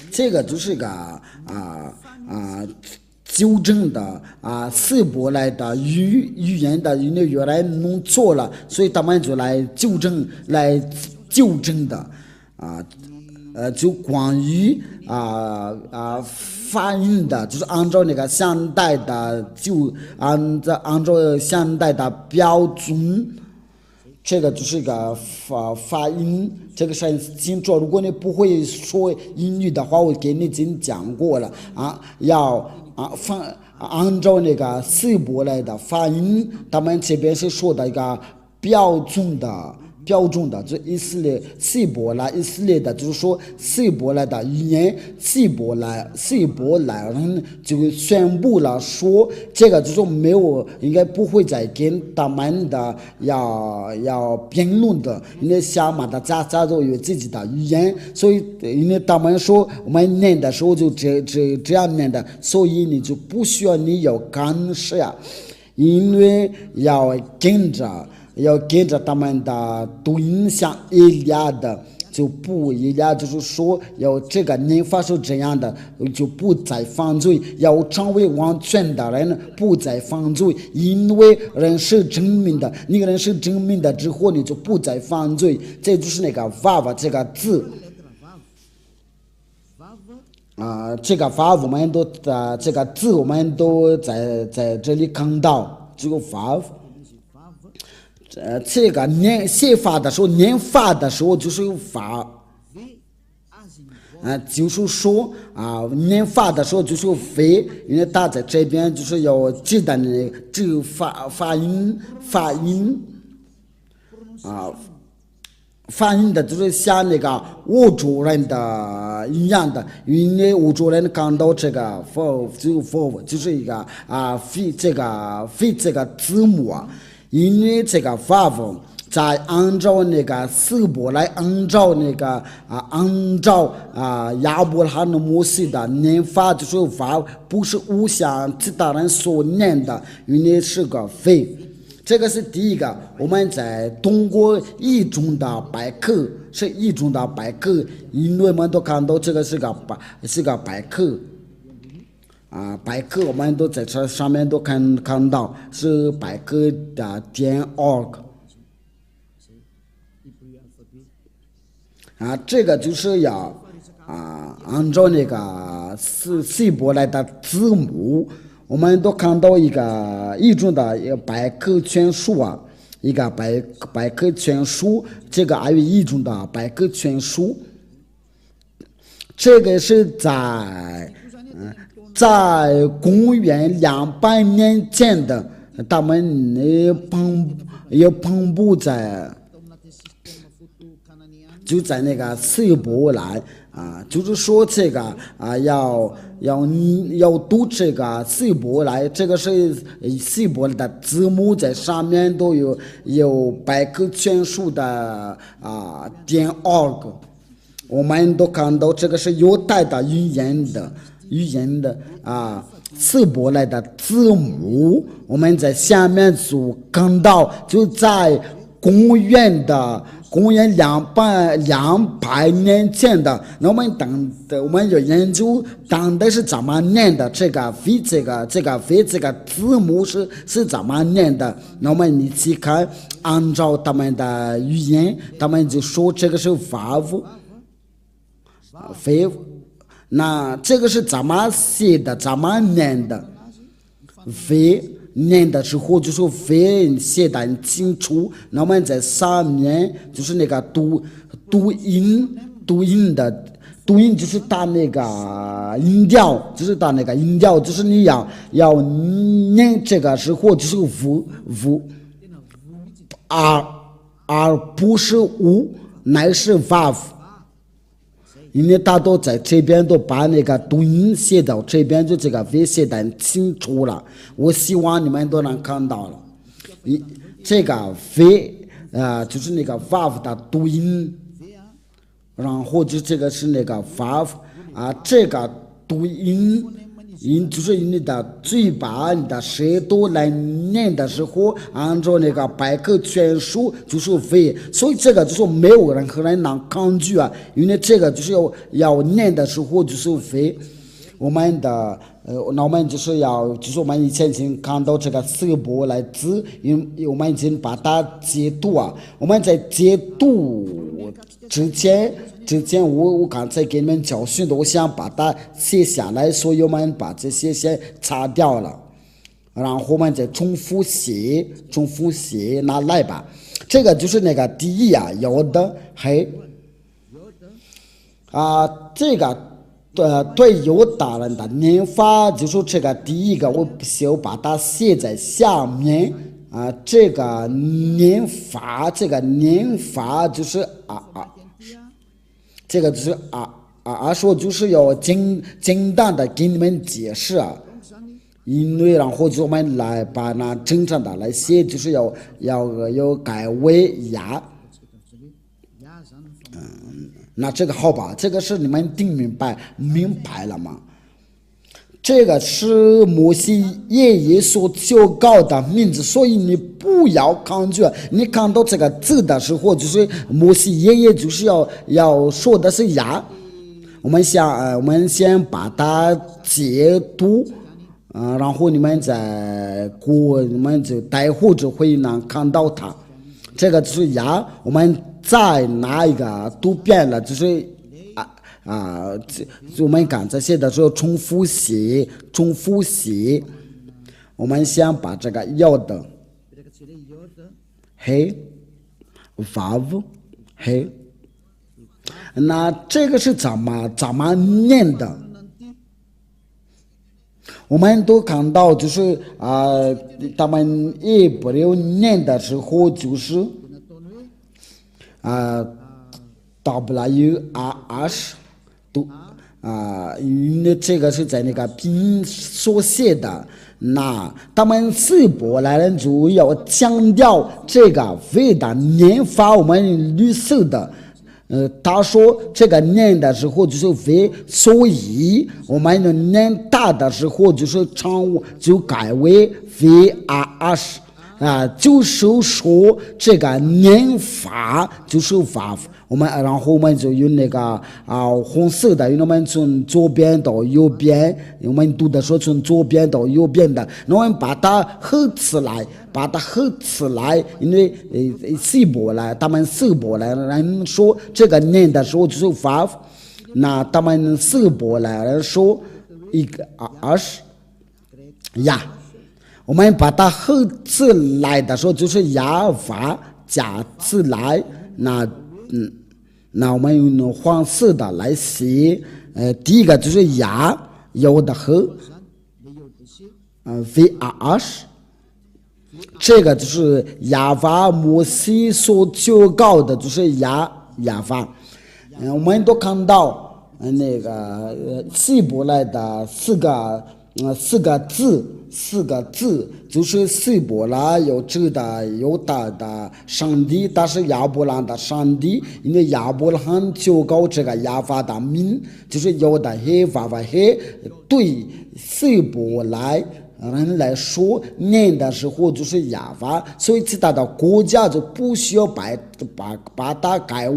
S1: 这个就是个纠正的希伯来的语言的，因为原来弄错了，所以他们就来纠正的就关于发音的，就是按照那个现代的按照现代的标准，这个就是个发音，这个是很清楚。如果你不会说英语的话，我给你已经讲过了要按照那个希伯来的发音，他们这边是说的一个标准的，就以色列希伯来以色列的，就是说希伯来的语言，希伯来人就宣布了说，这个就是没有，应该不会再跟他们的要辩论的，因为下马的家都有自己的语言，所以因为他们说我们念的时候就这样念的，所以你就不需要你要干涉，因为要跟着他们的读音像以利亚的，就不一样，就是说要这个念法是这样的，就不再犯罪，要成为完全的人，不再犯罪，因为人是证明的，那个人是证明的之后，你就不再犯罪，这就是那个 vav 这个字。这个 vav 我们都这个字我们都在这里看到，这个 vav。这个写法的时候，念法的时候就是有法，就是说念法的时候就是有非，因为他在这边就是要记得呢，这个发音发音的就是像那个欧洲人的一样的，因为欧洲人看到这个 for 就是一个非这个字母因为这个 vav 在按照那个希伯来按照亚伯拉罕摩西的念法，就是 vav 不是无像其他人所念的，因为是个非。这个是第一个，我们在通过一种的百科，是一种的百科，因为我们都看到这个是个百科。百科我们都在这上面都看到是百科的.org 这个就是要按照那个希伯来的字母，我们都看到一种的百科全书一个百科全书，这个还有一种的百科全书，这个是在公元200年前的，他们也分布在，就在那个希伯来就是说这个要读这个希伯来，这个是希伯来的字母，在上面都有百科全书的.org， 我们都看到这个是犹太的语言的希伯来的字母，我们在下面就看到，就在公元200年前的，那我们有研究当代是怎么念的，这个字母是怎么念的，那我们一起看，按照他们的语言，他们就说这个是 vav，那这个是怎么写的，怎么念的？非念的时候就是非写的很清楚，那我们在上面就是那个读音就是打那个音调，就是你要念这个时候就是v，而不是u，乃是 vav。因为他都在这边都把那个读音写到这边，就这个 v 写得很清楚了。我希望你们都能看到了。这个 v 就是那个 vav 的读音，然后就这个是那个 vav 这个读音就是你的嘴巴、你的舌头来念的时候，按照那个百科全书就是非，所以这个就是没有任何人能抗拒因为这个就是要念的时候就是非。我们就是我们以前已经看到这个希伯来字，因为我们已经把它解读我们在解读之前我刚才给你们教训的，我想把它写下来，所以我们把这些先擦掉了，然后我们再重复写拿来吧。这个就是那个第一有的黑这个对犹大人的念法，就说这个第一个，我需要把它写在下面啊。这个念法就是这个就是说就是要简单的给你们解释啊。因为然后就我们来把那正常的来写，就是要改为呀。那这个好吧，这个是你们听明白了吗？这个是摩西爷爷所教告的名字，所以你不要抗拒。你看到这个字的时候，就是摩西爷爷就是要说的是呀。我们先把它解读，然后你们就待会就会能看到它。这个就是呀，我们再拿一个读遍了，就是我们刚才写的时候重复写。我们先把这个要的嘿 vav 嘿，那这个是怎么念的？我们都看到就是他们也不留念的时候就是WRS 都因为这个是在那个拼音所写的，那他们希伯来人就要强调这个为的念法，我们绿色的。他说这个念的时候就是为，所以我们念大的时候就是就改为 VRS 就是说这个念法就是 vav。然后我们就用那个红色的，因为我们从左边到右边，我们读的时候从左边到右边的，那我们把它合起来，因为他们希伯来人说这个念的时候就是 vav， 那他们希伯来人说一个呀，我们把它合起来的时候就是呀法加起来，那我们用黄色的来写，第一个就是呀，有的和VRS， 这个就是亚法摩西所教告的，就是亚法。我们都看到那个希伯来的四个字，就是希伯来有指的犹大的上帝，但是亚伯兰的上帝，因为亚伯兰教告这个亚法的名，就是有的黑法黑，对希伯来人来说念的时候就是亚法，所以其他的国家就不需要把它改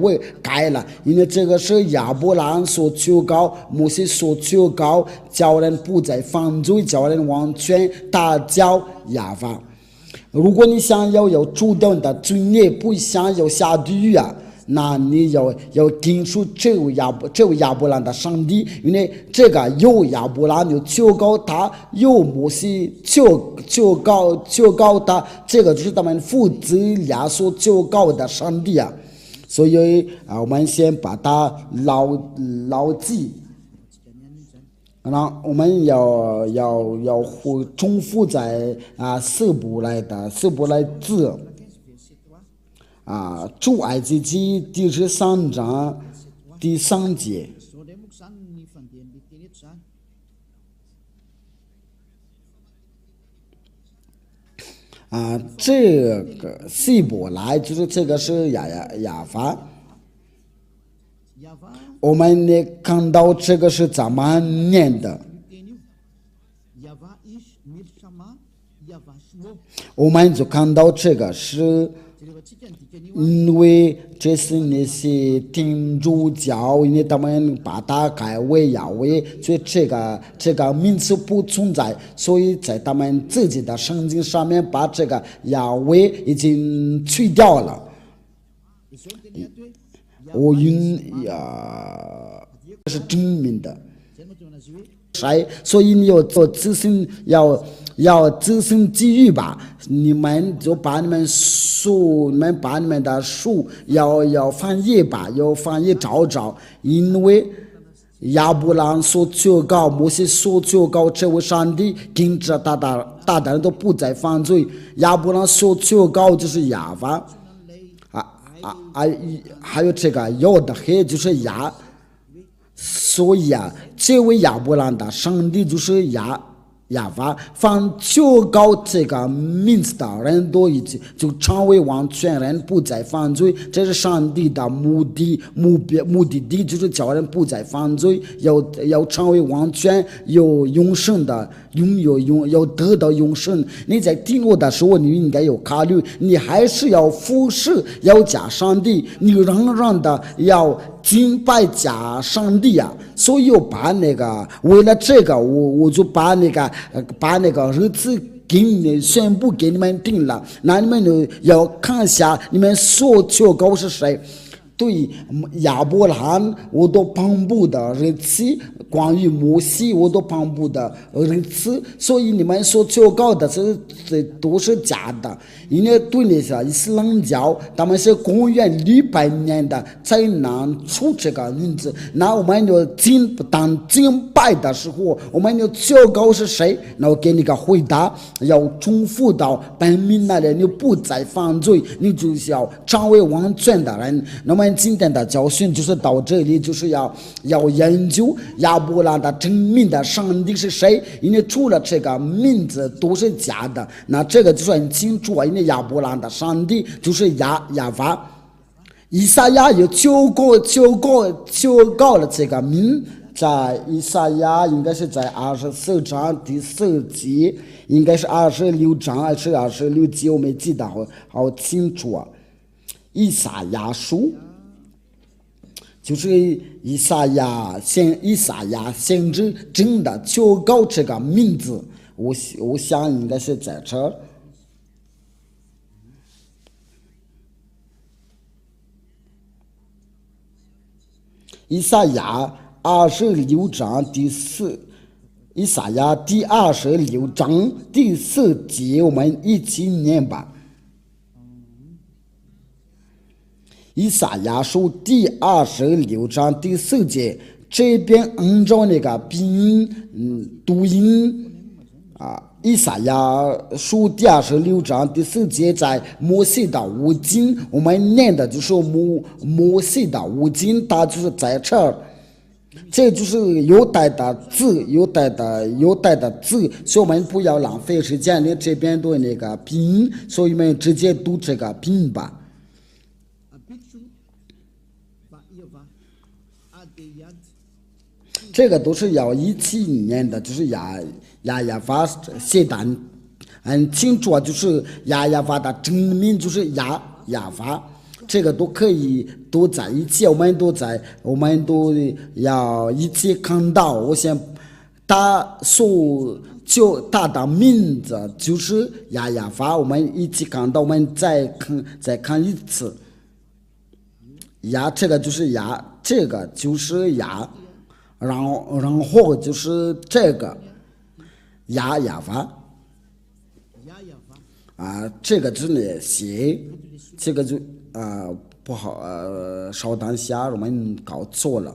S1: 了，因为这个是亚伯兰所求告，摩西所求告，叫人不再犯罪，叫人完全打交亚法。如果你想要有主动的罪孽，不想要下地狱那你要听出这位亚伯兰的上帝，因为这个有亚伯兰有求告他，有摩西求告他，这个就是他们父子俩所求告的上帝所以我们先把它牢记，然后我们要重复在希伯来字。出埃及记第13章第3节。这个希伯来就是这个是亚法。我们也看到这个是怎么念的。我们就看到这个是。因为这是那些天主教，因为他们把它改为亚威，所以这个名词不存在，所以在他们自己的圣经上面把这个亚威已经去掉了。我是证明的，所以你要做自身要自身机遇吧，你们就把你们的书要翻译吧，要翻译找，因为亚伯兰所求告，摩西所求告，这位上帝跟着大胆都不再犯罪。亚伯兰所求告就是亚法，还有这个要的黑就是亚，所以这位亚伯兰的上帝就是亚法，凡求告这个名字的人都已经就成为完全人，不再犯罪。这是上帝的目的地，就是叫人不再犯罪，要成为完全有永生的，要得到永生。你在听我的时候，你应该有考虑，你还是要服侍，要加上帝，你仍然的要敬拜加上帝所以我把为了这个，我就把那个日子给你宣布给你们定了，那你们要看一下你们所求告是谁。对亚伯拉罕我都颁布的日期，关于摩西我都颁布的日期，所以你们所求告的这都是假的。因为对那些伊斯兰教，他们是公元600年的才能出这个名字。那我们就当敬拜的时候，我们就求告是谁？那我给你个回答，要重复到本命那里，你不再犯罪，你就是要成为完全的人。那么今天的教训就是到这里，就是要研究亚伯拉的真名的上帝是谁，因为除了这个名字都是假的。那这个就很清楚因为亚伯拉的上帝就是亚法。以赛亚也求告了这个名，在以赛亚应该是在24章第4节，应该是26章还是26节，我没记得好清楚以赛亚书就是以赛亚先知真的求告这个名字，我想应该是在这儿。以赛亚26章第4，以赛亚第26章第4节，我们一起念吧。以赛亚书第26章第4节，这边按照那个鼻音读音以赛亚书第26章第4节，在摩西的五经，我们念的就是摩西的五经，它就是在这儿，这就是犹太的字，所以我们不要浪费时间，你这边读那个拼音，所以我们直接读这个拼音吧。这个都是要一起念的，就是亚法写的很清楚就是亚法的真名就是亚法，这个都可以都在一起，我们都要一起看到。我想他的名字就是亚法，我们一起看到，我们再看一次。这个就是这个就是然后就是这个亚法这个就是那写，这个就不好稍等一下，我们搞错了，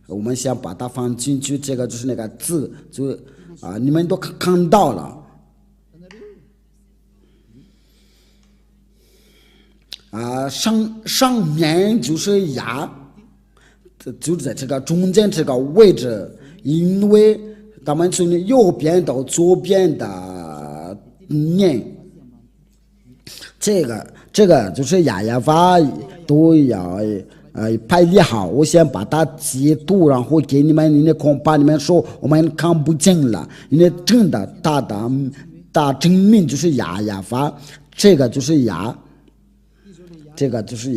S1: 我们先把它放进去，这个就是那个字，就你们都看到了。上面就是就在这个中间这个位置，因为他们从右边到左边的念，这个就是亚法都要排列好。我先把它截图，然后给你们，恐怕你们说我们看不见了，因为真的大真名就是亚法，这个就是这个就是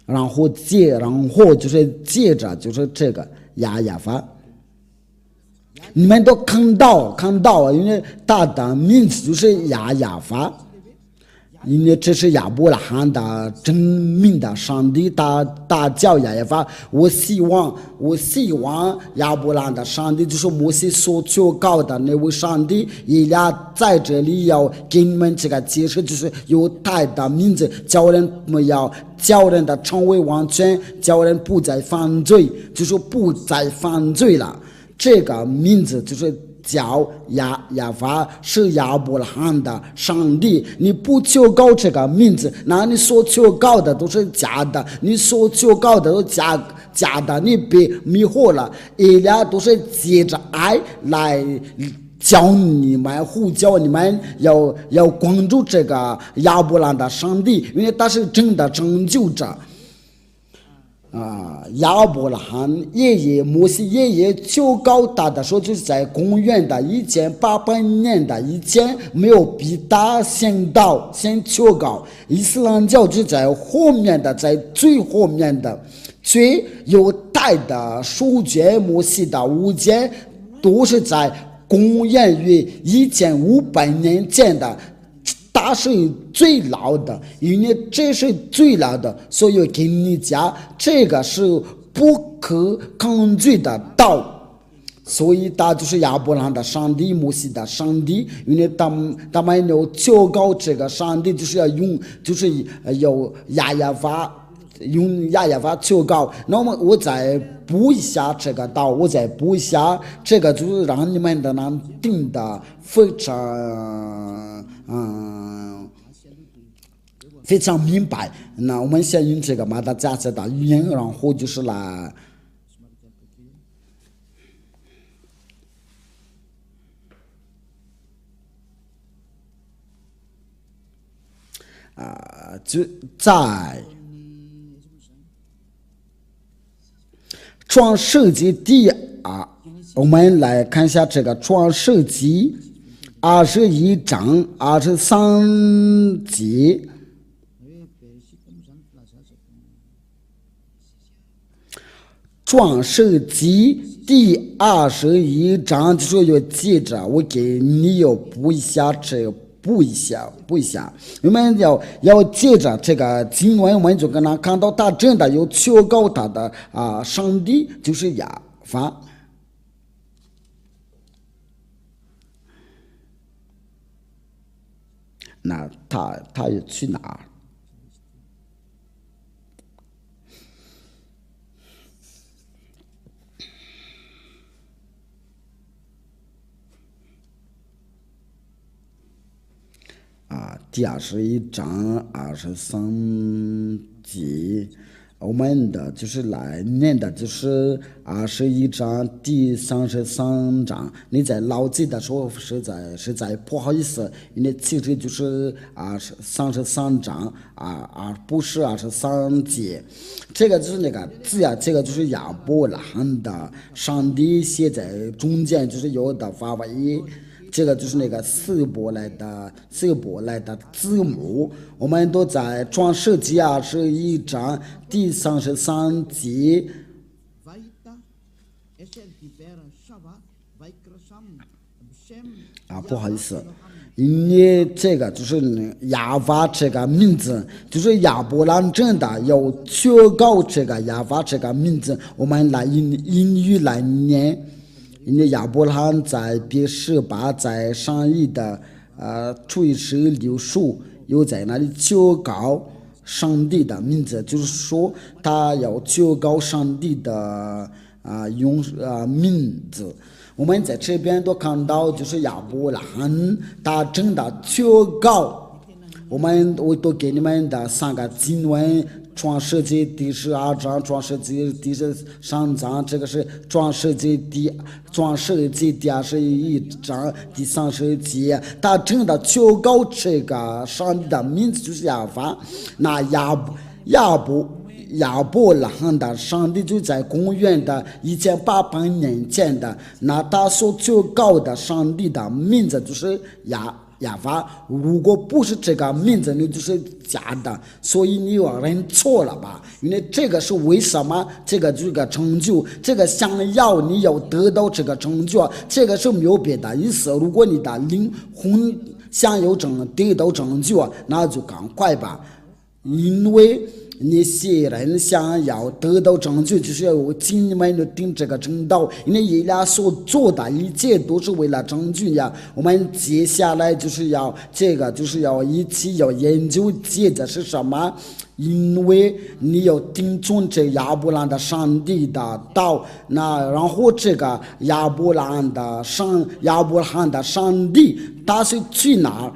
S1: 然后就是接着就是这个亚法，你们都看到，因为大的名字就是亚法，因为这是亚伯拉罕的真命的上帝，他叫亚耶法。我希望亚伯拉罕的上帝就是摩西所求告的那位上帝，以俩在这里要给你们这个解释，就是有他的名字，叫人不要叫人的成为完全，叫人不再犯罪，就是不再犯罪了。这个名字就是叫亚法，是亚伯拉罕的上帝。你不求告这个名字，那你所求告的都是假的，你所求告的都假的，你被迷惑了。以俩都是借着爱来教你们，呼叫你们要关注这个亚伯拉罕的上帝，因为他是真的拯救者。亚伯拉罕爷爷摩西爷爷求告他的时候，就是在公元的1800年的以前，没有比他先求告。伊斯兰教就在后面的，在最后面的，最有代的书卷摩西的物件都是在公元于1500年前的。他是最老的，因为这是最老的，所以跟你讲，这个是不可抗拒的道。所以他就是亚伯拉罕的上帝，摩西的上帝，因为他们要求告这个上帝，就是要用，就是要亚耶法，用亚耶法求告。那么我再补一下这个道，这个就是让你们的能听得非常非常明白。那我们先用这个马达加斯的语言，然后就是来就在创世纪我们来看一下这个创世纪21章23节。创世纪第21章就是要记着，我给你要补一下，我们要记着这个经文，我们就跟他看到他真的有求告他的上帝就是亚法。那他要去哪儿？第21章23节，我们的就是来念的就是21章第33章。你在牢记的时候实在不好意思，因为其实就是33章不是23节。这个就是那个字呀，这个就是亚伯拉罕的上帝写在中间，就是有的发音。这个就是那个希伯来的字母，我们都在创世纪21章第33节。不好意思，因为这个就是亚法这个名字，就是亚伯拉罕真的要求告这个亚法这个名字，我们来英语来念。因为亚伯拉罕在别是巴在上亿的垂石榴树，又在那里求告上帝的名字，就是说他要求告上帝的名字。我们在这边都看到，就是亚伯拉罕他真的求告。我都给你们的3个经文。创世纪第12章，创世纪第13章，这个是创世纪第21章第30节。他真的求告这个上帝的名字就是亚法。那亚伯拉罕的上帝就在公元的1800年前的，那他所求告的上帝的名字就是亚法。如果不是这个名字，你就是假的，所以你有人错了吧？因为这个是为什么？这个成就，这个想要你要得到这个成就，这个是没有别的意思。如果你的灵魂想要得到拯救那就赶快吧，因为那些人想要得到拯救，就是要有尽满的听这个正道，因为以俩所做的一切都是为了拯救呀。我们接下来就是要就是要一起要研究接着是什么，因为你要听从这亚伯兰的上帝的道，那然后这个亚伯兰的上帝他是去哪儿？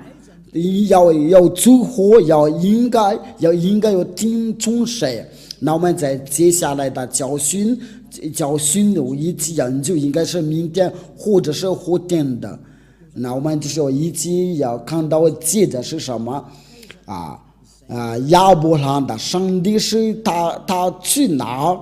S1: 要最后应该要听从谁？那我们在接下来的教训一起研究，应该是明天或者是后天的。那我们就是要一起要看到接着是什么亚伯兰的上帝是他去哪儿？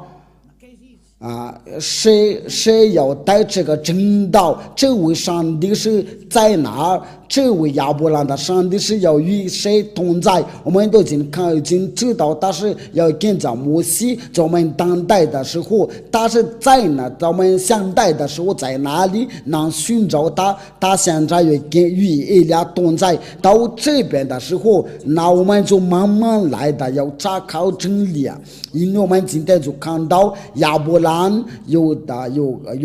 S1: 谁要带这个正道？这位上帝是在哪儿？这位亚伯兰的上帝是要与谁同在？我们都已经知道，他是要跟着摩西，在我们当代的时候，他是在哪？在我们现代的时候在哪里？能寻找他？他现在与以利亚同在。到这边的时候，那我们就慢慢来的要查考真理因为我们今天就看到亚伯兰有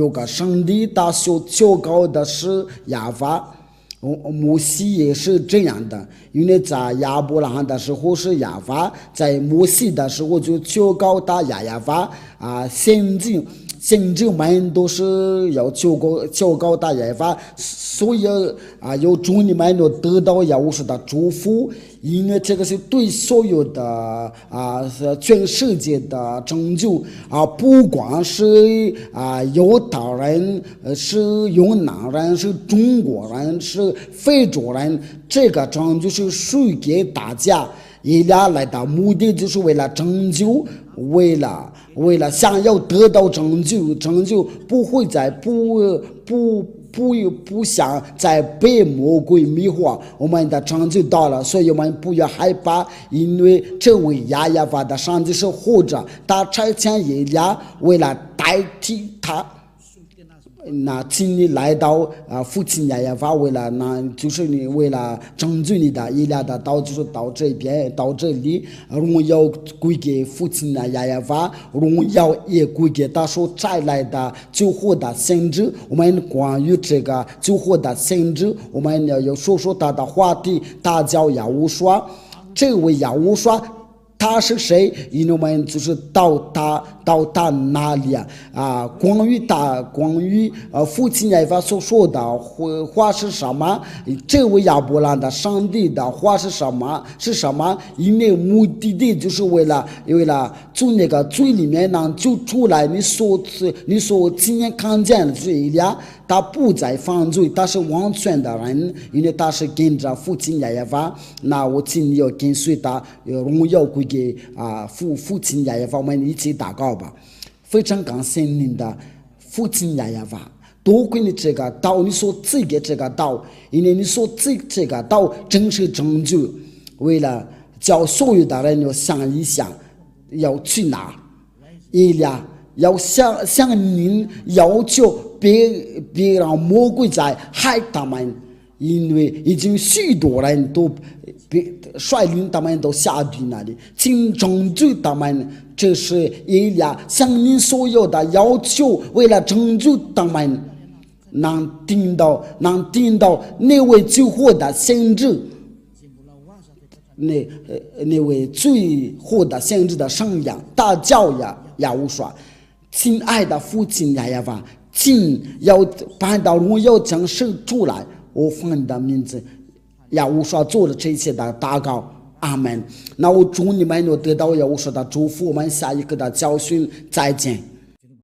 S1: 个上帝，他所求告的是亚法。摩西也是这样的，因为在亚伯兰的时候是亚法，在摩西的时候就求告他亚法先知们都是要求告他亚法，所以有祝你们得到亚乌斯的祝福，因为这个是对所有的全世界的拯救不管是犹太人是越南人是中国人是非洲人，这个拯救是属于给大家。以利亚来的目的就是为了拯救，为了想要得到拯救不会再不想再被魔鬼迷惑，我们的拯救到了，所以我们不要害怕，因为这位亚法的上帝是活着，他差遣以利亚为了代替他。那请你来到父亲亚法，为了就是你为了拯救你的以利亚的道，就是到这边到这里，荣耀归给父亲亚法，荣耀也归给他所带来的救活的先知。我们关于这个救活的先知，我们要说他的话题。他叫亚乌刷，这位亚乌刷他是谁？因为我们就是到他那里关于父亲亚法所说的话是什么？这位亚伯兰的上帝的话是什么？因为目的就是为了从那个罪里面能救出来你所亲眼看见的罪了。他不再犯罪，他是完全的人，因为他是跟着父亲亚法。那我请你要跟随他，荣耀归给父亲亚法。我们一起祷告吧。非常感谢您的父亲亚法，多亏你这个道，你所赐给这个道，因为你所赐这个道真是拯救。为了叫所有的人要想一想，要去哪？以利亚要向您要求，别让魔鬼在害他们，因为已经许多人都率领他们都下地那里，请拯救他们。这是以利亚向您所有的要求，为了拯救他们，能听到那位救活的先知，那位最后的先知的声音，大叫亚乌刷。亲爱的父亲亚法，请要办到荣耀将生出来。我奉你的名字，亚乌刷做了这一切的祷告，阿门。那我祝你们有得到亚乌刷的祝福。我们下一个的教训再见。